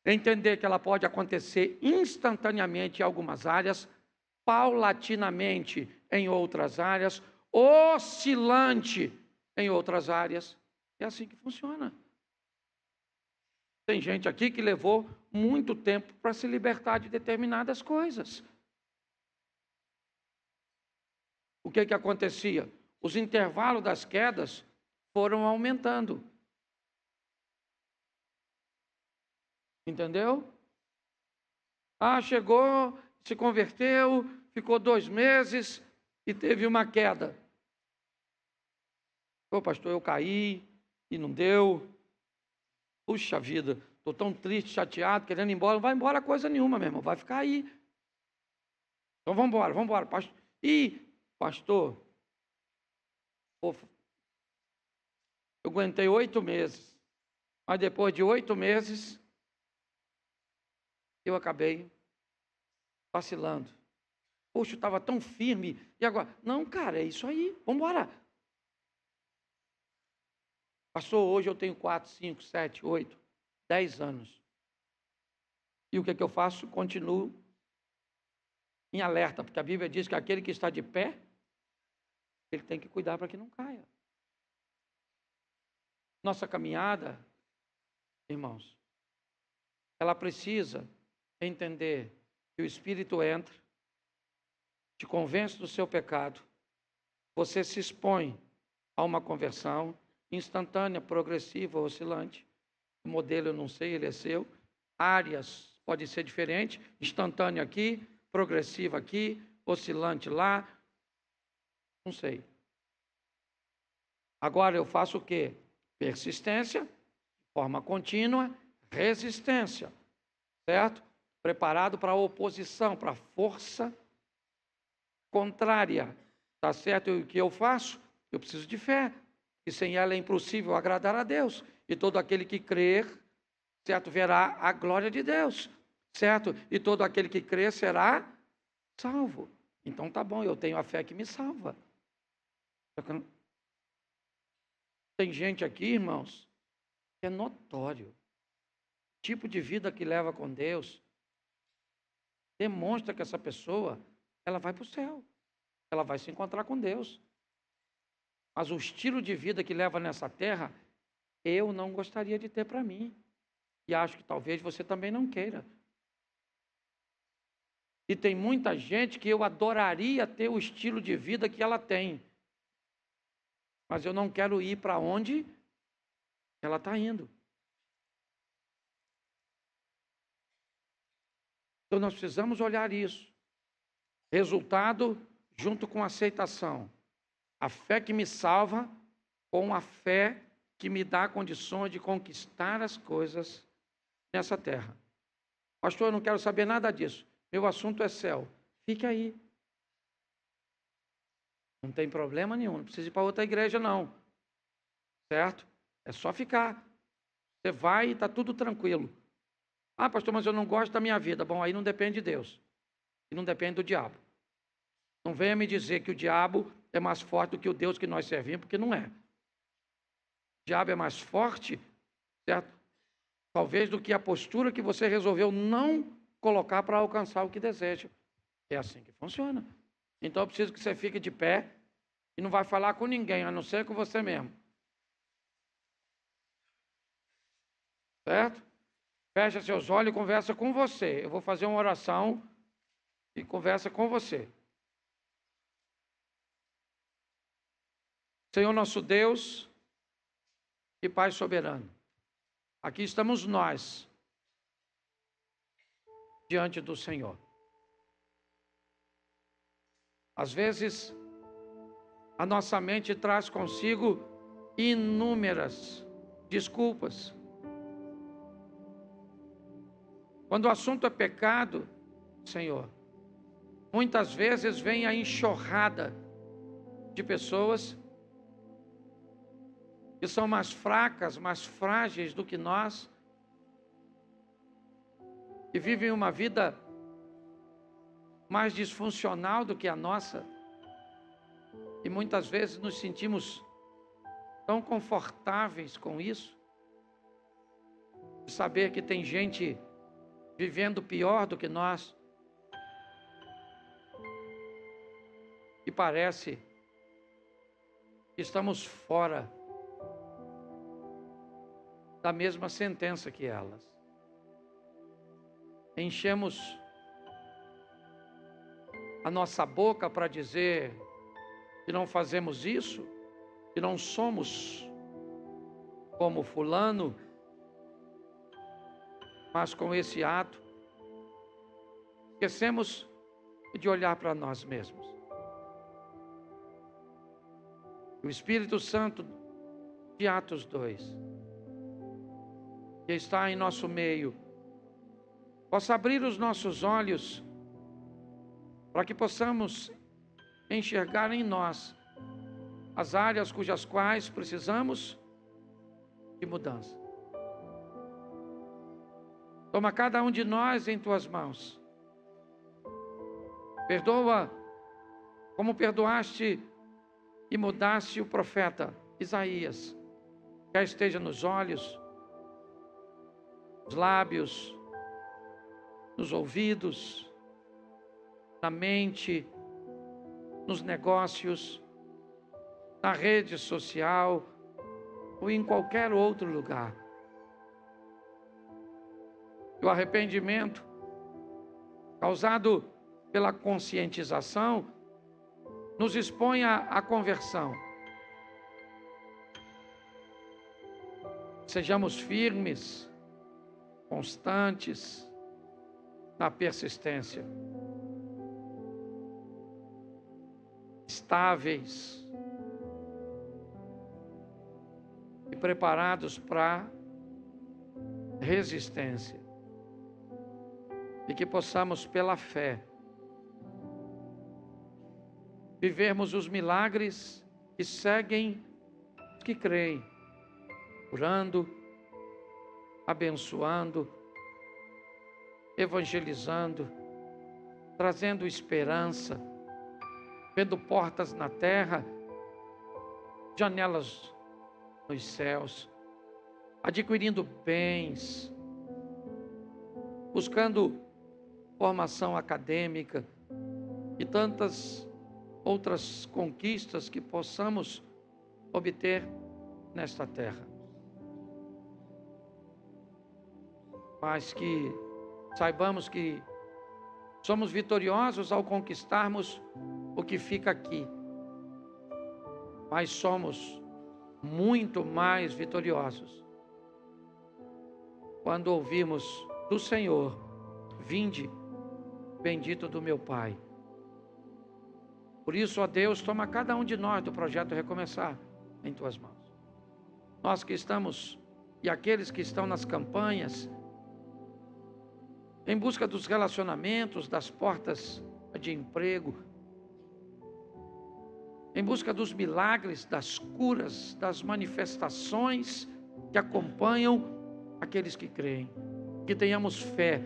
Entender que ela pode acontecer instantaneamente em algumas áreas, paulatinamente em outras áreas, oscilante em outras áreas. É assim que funciona. Tem gente aqui que levou muito tempo para se libertar de determinadas coisas. O que acontecia? Os intervalos das quedas foram aumentando. Entendeu? Ah, chegou, se converteu, ficou 2 meses e teve uma queda. Ô pastor, eu caí e não deu. Puxa vida, estou tão triste, chateado, querendo ir embora. Não vai embora coisa nenhuma, meu irmão, vai ficar aí. Então vamos embora. Pastor. E, pastor, eu aguentei 8 meses. Mas depois de 8 meses, eu acabei vacilando. Poxa, eu estava tão firme. E agora? Não, cara, é isso aí. Vamos embora. Pastor, hoje eu tenho 4, 5, 7, 8, 10 anos. E o que eu faço? Continuo em alerta, porque a Bíblia diz que aquele que está de pé, ele tem que cuidar para que não caia. Nossa caminhada, irmãos, ela precisa entender que o Espírito entra, te convence do seu pecado, você se expõe a uma conversão instantânea, progressiva, oscilante. O modelo eu não sei, ele é seu. Áreas pode ser diferente, instantânea aqui, progressiva aqui, oscilante lá, não sei. Agora eu faço o quê? Persistência, forma contínua, resistência, certo? Preparado para a oposição, para a força contrária, tá certo? E o que eu faço? Eu preciso de fé, e sem ela é impossível agradar a Deus. E todo aquele que crer certo? Verá a glória de Deus, certo? E todo aquele que crê será salvo. Então tá bom, eu tenho a fé que me salva. Tem gente aqui, irmãos, que é notório. O tipo de vida que leva com Deus demonstra que essa pessoa, ela vai para o céu. Ela vai se encontrar com Deus. Mas o estilo de vida que leva nessa terra, eu não gostaria de ter para mim. E acho que talvez você também não queira. E tem muita gente que eu adoraria ter o estilo de vida que ela tem. Mas eu não quero ir para onde ela está indo. Então nós precisamos olhar isso. Resultado junto com aceitação. A fé que me salva com a fé que me dá condições de conquistar as coisas nessa terra. Pastor, eu não quero saber nada disso. Meu assunto é céu. Fique aí. Não tem problema nenhum. Não precisa ir para outra igreja, não. Certo? É só ficar. Você vai e está tudo tranquilo. Ah, pastor, mas eu não gosto da minha vida. Bom, aí não depende de Deus. E não depende do diabo. Não venha me dizer que o diabo é mais forte do que o Deus que nós servimos, porque não é. O diabo é mais forte, certo? Talvez do que a postura que você resolveu não colocar para alcançar o que deseja. É assim que funciona. Então eu preciso que você fique de pé e não vai falar com ninguém, a não ser com você mesmo. Certo? Fecha seus olhos e conversa com você. Eu vou fazer uma oração e conversa com você. Senhor nosso Deus e Pai soberano, aqui estamos nós, diante do Senhor. Às vezes, a nossa mente traz consigo inúmeras desculpas. Quando o assunto é pecado, Senhor, muitas vezes vem a enxurrada de pessoas que são mais fracas, mais frágeis do que nós, que vivem uma vida mais disfuncional do que a nossa, e muitas vezes nos sentimos tão confortáveis com isso, de saber que tem gente vivendo pior do que nós, e parece que estamos fora da mesma sentença que elas. Enchemos a nossa boca para dizer que não fazemos isso, que não somos como fulano, mas com esse ato esquecemos de olhar para nós mesmos. O Espírito Santo de Atos 2, que está em nosso meio, possa abrir os nossos olhos para que possamos enxergar em nós as áreas cujas quais precisamos de mudança. Toma cada um de nós em tuas mãos. Perdoa como perdoaste e mudaste o profeta Isaías. Quer esteja nos olhos, nos lábios, nos ouvidos, na mente, nos negócios, na rede social ou em qualquer outro lugar. E o arrependimento causado pela conscientização nos expõe à conversão. Sejamos firmes, constantes na persistência, estáveis e preparados para resistência, e que possamos, pela fé, vivermos os milagres que seguem os que creem, curando, abençoando, evangelizando, trazendo esperança, vendo portas na terra, janelas nos céus, adquirindo bens, buscando formação acadêmica e tantas outras conquistas que possamos obter nesta terra. Mas que saibamos que somos vitoriosos ao conquistarmos o que fica aqui. Mas somos muito mais vitoriosos quando ouvimos do Senhor: vinde, bendito do meu Pai. Por isso, ó Deus, toma cada um de nós do projeto Recomeçar em tuas mãos. Nós que estamos, e aqueles que estão nas campanhas, em busca dos relacionamentos, das portas de emprego, em busca dos milagres, das curas, das manifestações que acompanham aqueles que creem. Que tenhamos fé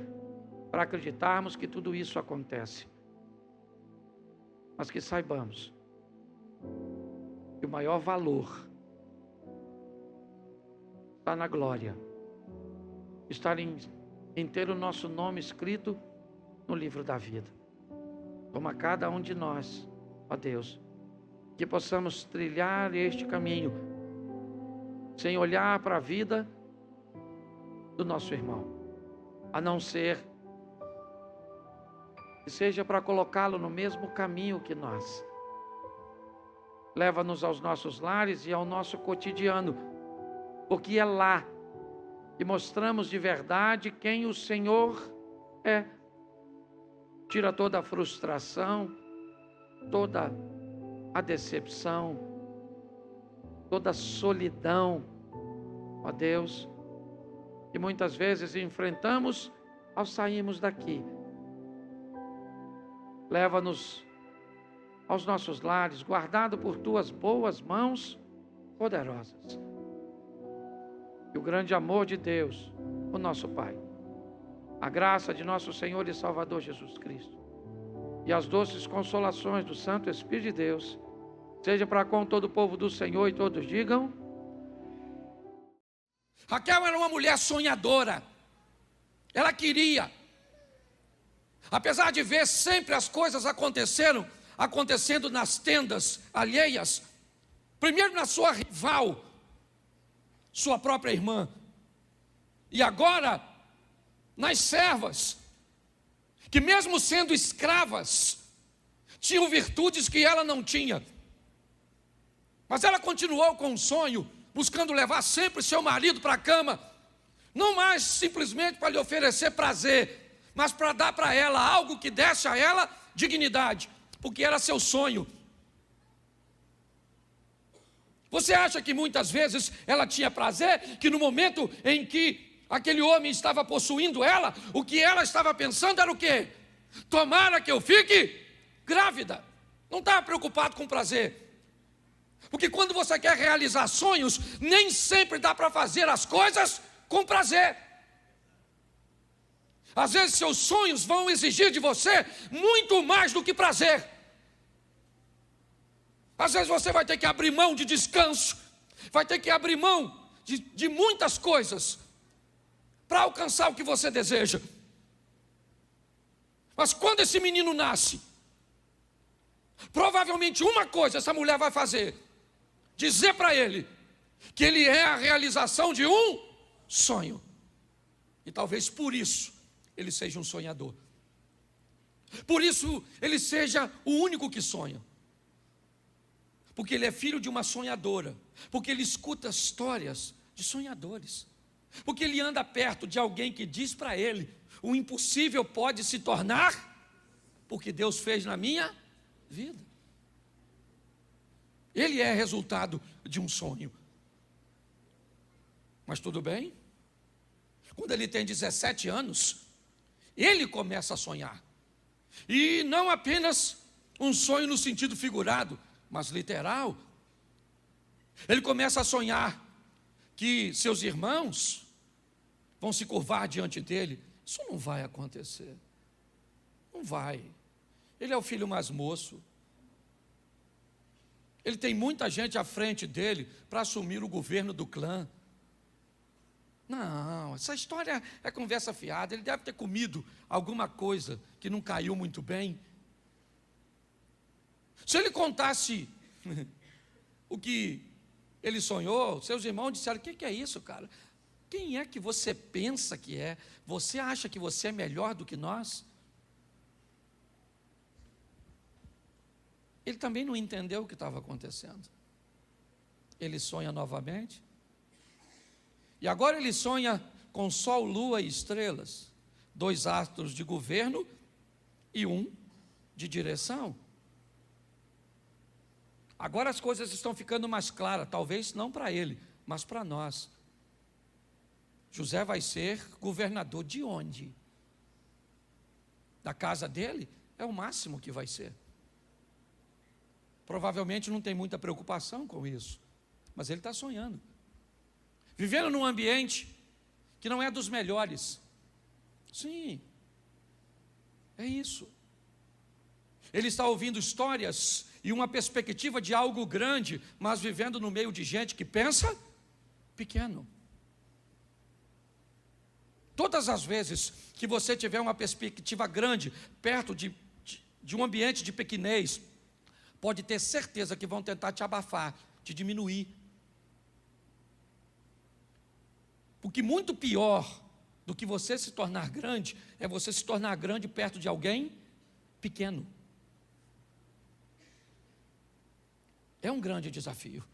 para acreditarmos que tudo isso acontece. Mas que saibamos que o maior valor está na glória, estar em ter o nosso nome escrito no livro da vida. Toma cada um de nós, ó Deus, que possamos trilhar este caminho, sem olhar para a vida do nosso irmão, a não ser que seja para colocá-lo no mesmo caminho que nós. Leva-nos aos nossos lares e ao nosso cotidiano, porque é lá que mostramos de verdade quem o Senhor é. Tira toda a frustração, toda a decepção, toda a solidão, ó Deus, que muitas vezes enfrentamos ao sairmos daqui. Leva-nos aos nossos lares, guardado por tuas boas mãos poderosas. E o grande amor de Deus, o nosso Pai, a graça de nosso Senhor e Salvador Jesus Cristo, e as doces consolações do Santo Espírito de Deus, seja para com todo o povo do Senhor, e todos digam. Raquel era uma mulher sonhadora. Ela queria, apesar de ver sempre as coisas acontecendo nas tendas alheias, primeiro na sua rival, sua própria irmã, e agora nas servas, que mesmo sendo escravas, tinham virtudes que ela não tinha. Mas ela continuou com o sonho, buscando levar sempre seu marido para a cama, não mais simplesmente para lhe oferecer prazer, mas para dar para ela algo que desse a ela dignidade, porque era seu sonho. Você acha que muitas vezes ela tinha prazer, que no momento em que aquele homem estava possuindo ela, o que ela estava pensando era o quê? Tomara que eu fique grávida. Não estava preocupado com prazer. Porque quando você quer realizar sonhos, nem sempre dá para fazer as coisas com prazer. Às vezes seus sonhos vão exigir de você muito mais do que prazer. Às vezes você vai ter que abrir mão de descanso, vai ter que abrir mão de muitas coisas para alcançar o que você deseja. Mas quando esse menino nasce, provavelmente uma coisa essa mulher vai fazer: dizer para ele que ele é a realização de um sonho. E talvez por isso ele seja um sonhador. Por isso ele seja o único que sonha. Porque ele é filho de uma sonhadora. Porque ele escuta histórias de sonhadores. Porque ele anda perto de alguém que diz para ele: o impossível pode se tornar, porque Deus fez na minha vida. Ele é resultado de um sonho. Mas tudo bem. Quando ele tem 17 anos, ele começa a sonhar. E não apenas um sonho no sentido figurado, mas literal. Ele começa a sonhar que seus irmãos vão se curvar diante dele. Isso não vai acontecer. Não vai. Ele é o filho mais moço. Ele tem muita gente à frente dele para assumir o governo do clã. Não, essa história é conversa fiada. Ele deve ter comido alguma coisa que não caiu muito bem. Se ele contasse o que ele sonhou, seus irmãos disseram: o que é isso, cara? Quem é que você pensa que é? Você acha que você é melhor do que nós? Ele também não entendeu o que estava acontecendo. Ele sonha novamente. E agora ele sonha com sol, lua e estrelas. 2 astros de governo e 1 de direção. Agora as coisas estão ficando mais claras. Talvez não para ele, mas para nós. José vai ser governador de onde? Da casa dele? É o máximo que vai ser. Provavelmente não tem muita preocupação com isso, mas ele está sonhando. Vivendo num ambiente que não é dos melhores. Sim, é isso. Ele está ouvindo histórias e uma perspectiva de algo grande, mas vivendo no meio de gente que pensa pequeno. Todas as vezes que você tiver uma perspectiva grande, perto de um ambiente de pequenez, pode ter certeza que vão tentar te abafar, te diminuir. Porque muito pior do que você se tornar grande, é você se tornar grande perto de alguém pequeno. É um grande desafio.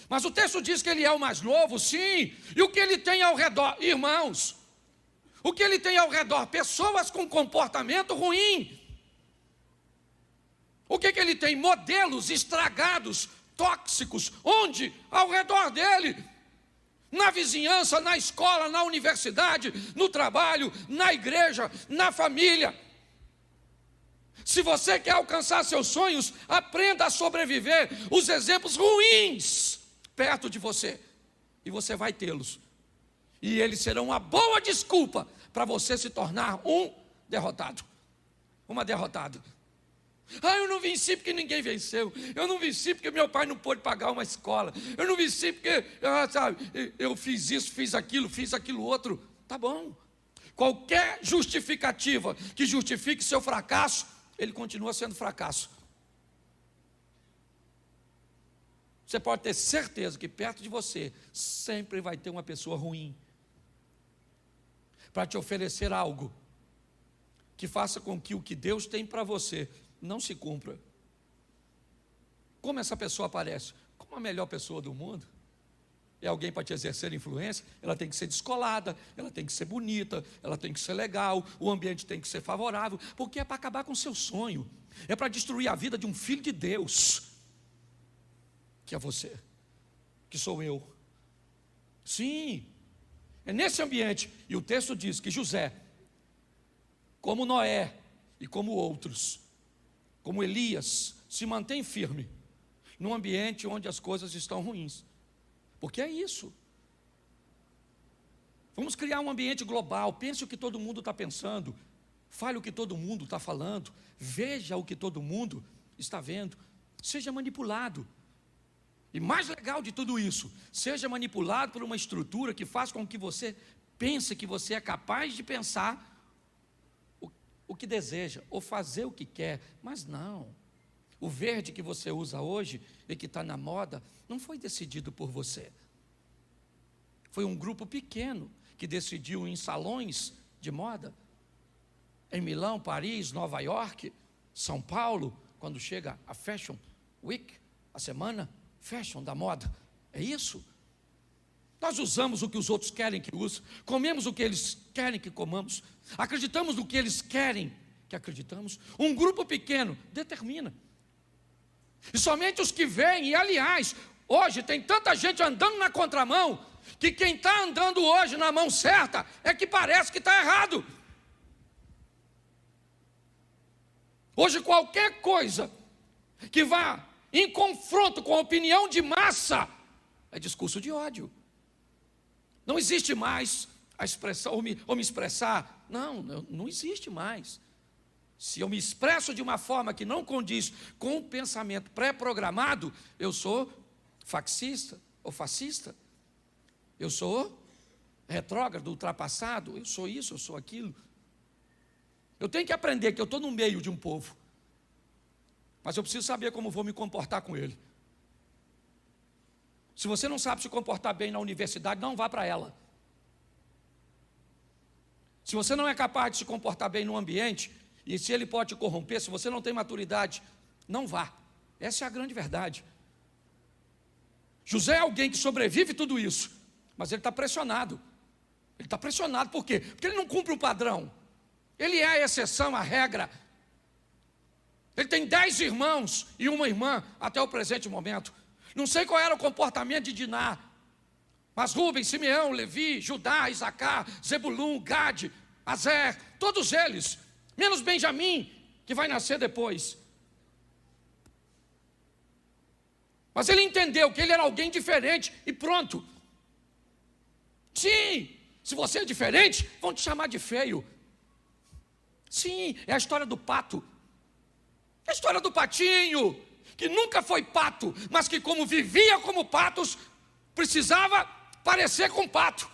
Mas o texto diz que ele é o mais novo, sim. E o que ele tem ao redor? Irmãos, o que ele tem ao redor? Pessoas com comportamento ruim. O que ele tem? Modelos estragados, tóxicos. Onde? Ao redor dele. Na vizinhança, na escola, na universidade, no trabalho, na igreja, na família. Se você quer alcançar seus sonhos, aprenda a sobreviver os exemplos ruins perto de você. E você vai tê-los. E eles serão uma boa desculpa para você se tornar um derrotado. Uma derrotada. Eu não venci porque ninguém venceu. Eu não venci porque meu pai não pôde pagar uma escola. Eu não venci porque, eu fiz isso, fiz aquilo outro. Tá bom. Qualquer justificativa que justifique seu fracasso, ele continua sendo fracasso. Você pode ter certeza que perto de você sempre vai ter uma pessoa ruim para te oferecer algo que faça com que o que Deus tem para você não se cumpra. Como essa pessoa aparece? Como a melhor pessoa do mundo. É alguém para te exercer influência. Ela tem que ser descolada, ela tem que ser bonita, ela tem que ser legal, o ambiente tem que ser favorável, porque é para acabar com o seu sonho, é para destruir a vida de um filho de Deus, que é você, que sou eu. Sim, é nesse ambiente. E o texto diz que José, como Noé e como outros, como Elias, se mantém firme num ambiente onde as coisas estão ruins. Porque é isso. Vamos criar um ambiente global. Pense o que todo mundo está pensando. Fale o que todo mundo está falando. Veja o que todo mundo está vendo. Seja manipulado. E mais legal de tudo isso, seja manipulado por uma estrutura que faz com que você pense que você é capaz de pensar o que deseja, ou fazer o que quer, mas não. O verde que você usa hoje e que está na moda, não foi decidido por você. Foi um grupo pequeno que decidiu em salões de moda, em Milão, Paris, Nova York, São Paulo, quando chega a Fashion Week, a semana Fashion da moda. É isso. Nós usamos o que os outros querem que use, comemos o que eles querem que comamos, acreditamos no que eles querem que acreditamos. Um grupo pequeno determina. E somente os que veem, e aliás, hoje tem tanta gente andando na contramão, que quem está andando hoje na mão certa, é que parece que está errado. Hoje qualquer coisa que vá em confronto com a opinião de massa, é discurso de ódio. Não existe mais a expressão, ou me expressar. Não, não existe mais. Se eu me expresso de uma forma que não condiz com o pensamento pré-programado, eu sou fascista ou fascista. Eu sou retrógrado, ultrapassado, eu sou isso, eu sou aquilo. Eu tenho que aprender que eu estou no meio de um povo, mas eu preciso saber como vou me comportar com ele. Se você não sabe se comportar bem na universidade, não vá para ela. Se você não é capaz de se comportar bem no ambiente, e se ele pode te corromper, se você não tem maturidade, não vá. Essa é a grande verdade. José é alguém que sobrevive tudo isso, mas ele está pressionado. Ele está pressionado por quê? Porque ele não cumpre o padrão. Ele é a exceção, a regra. Ele tem 10 irmãos e uma irmã até o presente momento. Não sei qual era o comportamento de Diná, mas Rubem, Simeão, Levi, Judá, Isacar, Zebulum, Gade, Azer, todos eles, menos Benjamim, que vai nascer depois. Mas ele entendeu que ele era alguém diferente e pronto. Sim, se você é diferente, vão te chamar de feio. Sim, é a história do pato. É a história do patinho, que nunca foi pato, mas que como vivia como patos, precisava parecer com pato.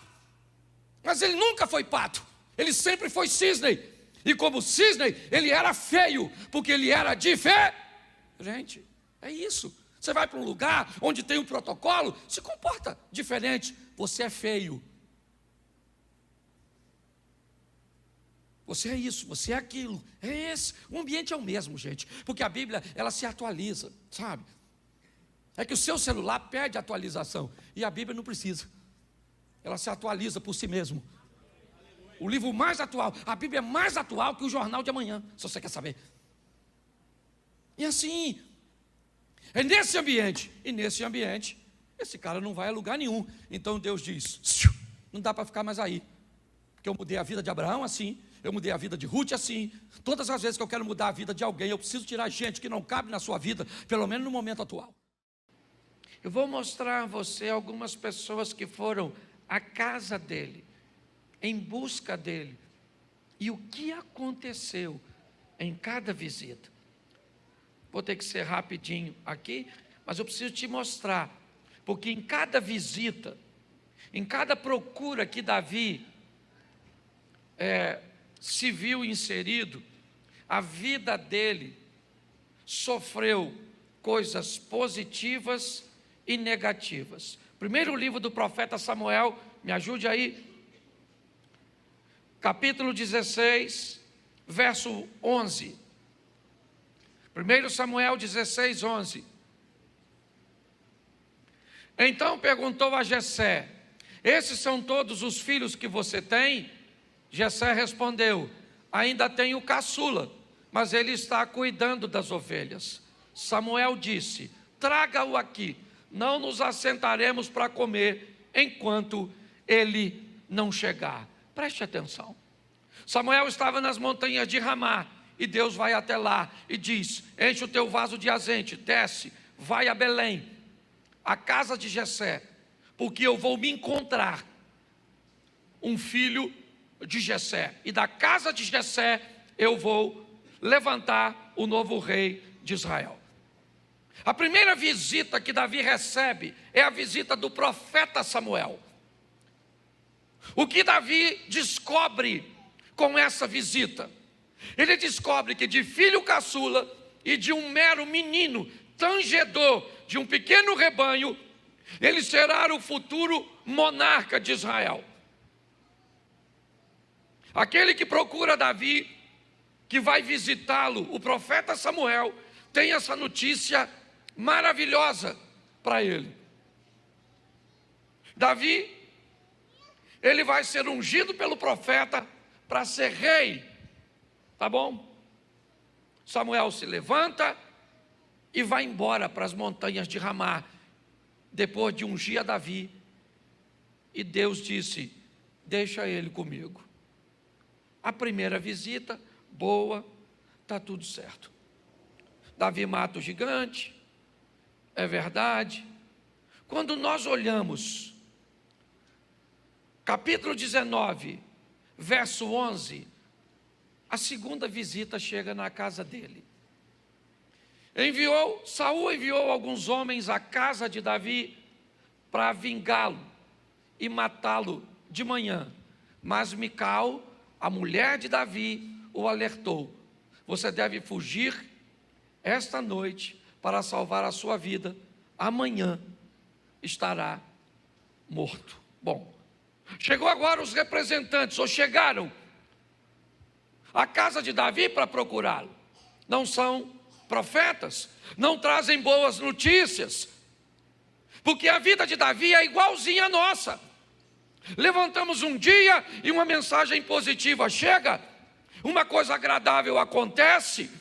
Mas ele nunca foi pato, ele sempre foi cisne. E como cisne, ele era feio, porque ele era diferente. É isso. Você vai para um lugar onde tem um protocolo, se comporta diferente. Você é feio. Você é isso, você é aquilo, é esse. O ambiente é o mesmo, gente, porque a Bíblia, ela se atualiza, sabe? É que o seu celular pede atualização, e a Bíblia não precisa. Ela se atualiza por si mesmo. O livro mais atual, a Bíblia é mais atual que o jornal de amanhã, se você quer saber. E assim, é nesse ambiente, e nesse ambiente, esse cara não vai a lugar nenhum. Então Deus diz, não dá para ficar mais aí, porque eu mudei a vida de Abraão assim, eu mudei a vida de Ruth assim. Todas as vezes que eu quero mudar a vida de alguém, eu preciso tirar gente que não cabe na sua vida, pelo menos no momento atual. Eu vou mostrar a você algumas pessoas que foram à casa dele, em busca dele, e o que aconteceu em cada visita. Vou ter que ser rapidinho aqui, mas eu preciso te mostrar, porque em cada visita, em cada procura que Davi se viu inserido, a vida dele sofreu coisas positivas e negativas. Primeiro livro do profeta Samuel, me ajude aí, capítulo 16, verso 11. 1 Samuel 16, 11. Então perguntou a Jessé: esses são todos os filhos que você tem? Jessé respondeu: ainda tenho caçula, mas ele está cuidando das ovelhas. Samuel disse: traga-o aqui, não nos assentaremos para comer enquanto ele não chegar. Preste atenção. Samuel estava nas montanhas de Ramá, e Deus vai até lá e diz: enche o teu vaso de azeite, desce, vai a Belém, a casa de Jessé, porque eu vou me encontrar um filho de Jessé, e da casa de Jessé eu vou levantar o novo rei de Israel. A primeira visita que Davi recebe é a visita do profeta Samuel. O que Davi descobre com essa visita? Ele descobre que de filho caçula e de um mero menino, tangedor de um pequeno rebanho, ele será o futuro monarca de Israel. Aquele que procura Davi, que vai visitá-lo, o profeta Samuel, tem essa notícia maravilhosa para ele. Davi, ele vai ser ungido pelo profeta para ser rei, tá bom? Samuel se levanta e vai embora para as montanhas de Ramá, depois de ungir a Davi, e Deus disse: deixa ele comigo. A primeira visita, boa, está tudo certo. Davi mata o gigante, é verdade. Quando nós olhamos capítulo 19, verso 11, a segunda visita chega na casa dele. Saul enviou alguns homens à casa de Davi para vingá-lo e matá-lo de manhã. Mas Mical, a mulher de Davi, o alertou: você deve fugir esta noite para salvar a sua vida, amanhã estará morto. Bom, chegou agora os representantes, ou chegaram à casa de Davi para procurá-lo. Não são profetas, não trazem boas notícias, porque a vida de Davi é igualzinha à nossa. Levantamos um dia e uma mensagem positiva chega, uma coisa agradável acontece,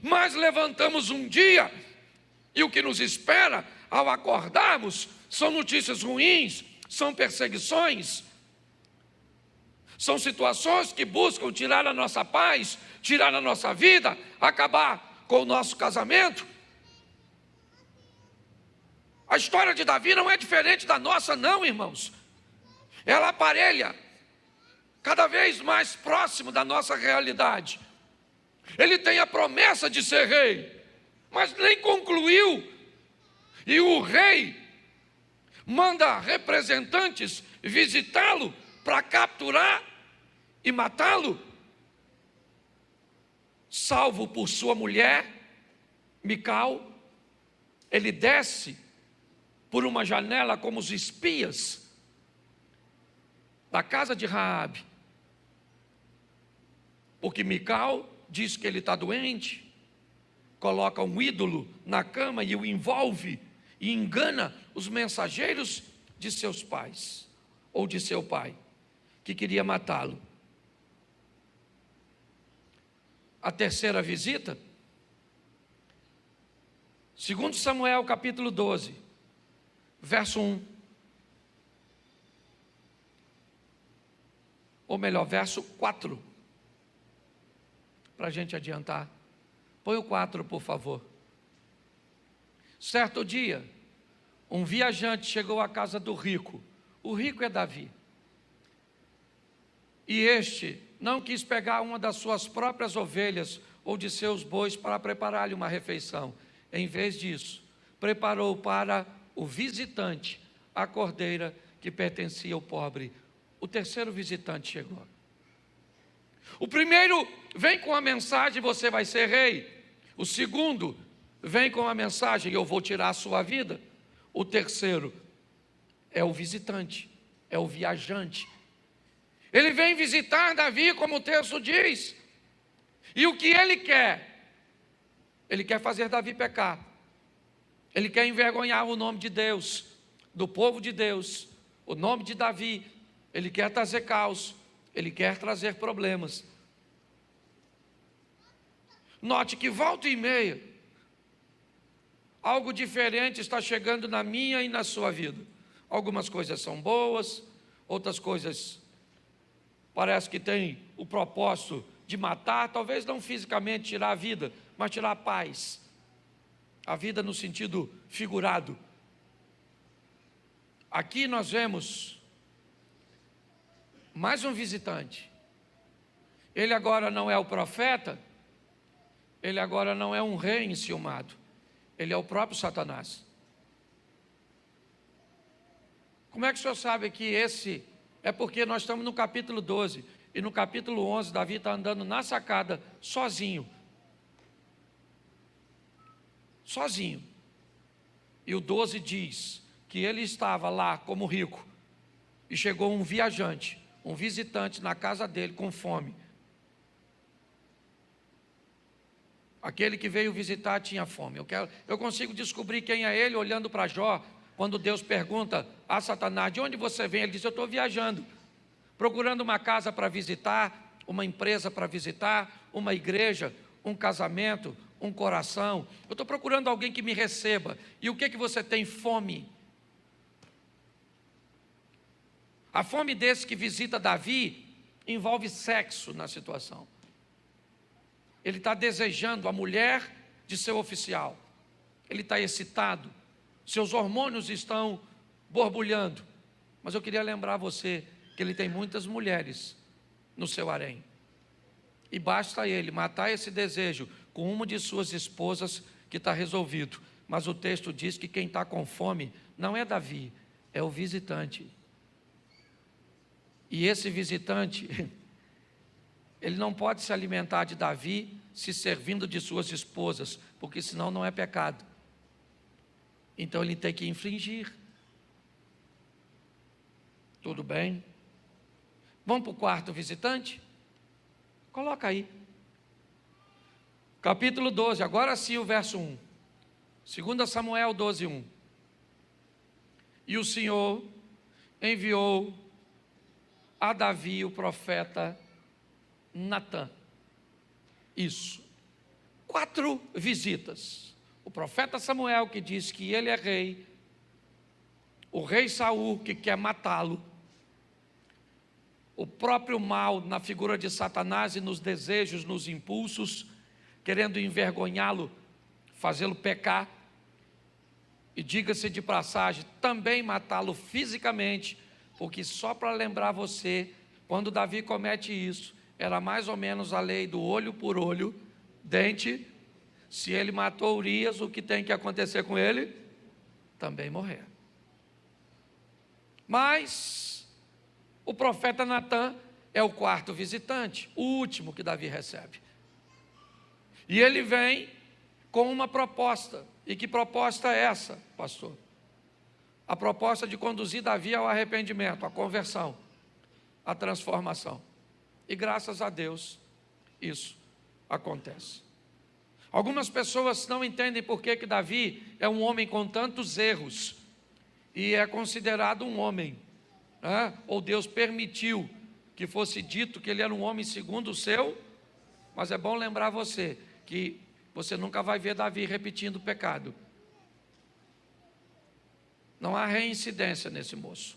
mas levantamos um dia e o que nos espera ao acordarmos são notícias ruins, são perseguições, são situações que buscam tirar a nossa paz, tirar a nossa vida, acabar com o nosso casamento. A história de Davi não é diferente da nossa, não, irmãos. Ela aparelha cada vez mais próximo da nossa realidade. Ele tem a promessa de ser rei, mas nem concluiu. E o rei manda representantes visitá-lo para capturar e matá-lo. Salvo por sua mulher, Mical, ele desce por uma janela como os espias da casa de Raabe, porque Mical diz que ele está doente, coloca um ídolo na cama e o envolve e engana os mensageiros de seus pais, ou de seu pai, que queria matá-lo. A terceira visita, 2 Samuel capítulo 12, verso 1. Ou melhor, verso 4. Para a gente adiantar. Põe o 4, por favor. Certo dia, um viajante chegou à casa do rico. O rico é Davi. E este não quis pegar uma das suas próprias ovelhas ou de seus bois para preparar-lhe uma refeição. Em vez disso, preparou para o visitante a cordeira que pertencia ao pobre. O terceiro visitante chegou. O primeiro vem com a mensagem: você vai ser rei. O segundo vem com a mensagem: eu vou tirar a sua vida. O terceiro é o visitante, é o viajante. Ele vem visitar Davi, como o texto diz. E o que ele quer? Ele quer fazer Davi pecar. Ele quer envergonhar o nome de Deus, do povo de Deus, o nome de Davi. Ele quer trazer caos, ele quer trazer problemas. Note que volta e meia, algo diferente está chegando na minha e na sua vida. Algumas coisas são boas, outras coisas parece que têm o propósito de matar, talvez não fisicamente tirar a vida, mas tirar a paz. A vida no sentido figurado. Aqui nós vemos mais um visitante. Ele agora não é o profeta, ele agora não é um rei enciumado, ele é o próprio Satanás. Como é que o senhor sabe que esse... É porque nós estamos no capítulo 12, e no capítulo 11, Davi está andando na sacada, sozinho. Sozinho. E o 12 diz que ele estava lá como rico, e chegou um viajante, um visitante na casa dele com fome. Aquele que veio visitar tinha fome. Eu consigo descobrir quem é ele olhando para Jó, quando Deus pergunta a Satanás: de onde você vem? Ele diz: eu estou viajando, procurando uma casa para visitar, uma empresa para visitar, uma igreja, um casamento, um coração. Eu estou procurando alguém que me receba. E o que você tem? Fome. A fome desse que visita Davi envolve sexo na situação. Ele está desejando a mulher de seu oficial. Ele está excitado. Seus hormônios estão borbulhando. Mas eu queria lembrar você que ele tem muitas mulheres no seu harém. E basta ele matar esse desejo com uma de suas esposas que está resolvido. Mas o texto diz que quem está com fome não é Davi, é o visitante. E esse visitante, ele não pode se alimentar de Davi se servindo de suas esposas, porque senão não é pecado. Então ele tem que infringir. Tudo bem? Vamos para o quarto visitante? Coloca aí. Capítulo 12, agora sim o verso 1. 2 Samuel 12, 1. E o Senhor enviou a Davi o profeta Natã. Isso. 4 visitas. O profeta Samuel, que diz que ele é rei. O rei Saul, que quer matá-lo. O próprio mal na figura de Satanás e nos desejos, nos impulsos, querendo envergonhá-lo, fazê-lo pecar. E diga-se de passagem, também matá-lo fisicamente, porque só para lembrar você, quando Davi comete isso, era mais ou menos a lei do olho por olho, dente. Se ele matou Urias, o que tem que acontecer com ele? Também morrer. Mas o profeta Natã é o quarto visitante, o último que Davi recebe. E ele vem com uma proposta. E que proposta é essa, pastor? A proposta de conduzir Davi ao arrependimento, à conversão, à transformação. E graças a Deus, isso acontece. Algumas pessoas não entendem por que Davi é um homem com tantos erros e é considerado um homem, né? Ou Deus permitiu que fosse dito que ele era um homem segundo o seu, mas é bom lembrar você que você nunca vai ver Davi repetindo o pecado. Não há reincidência nesse moço.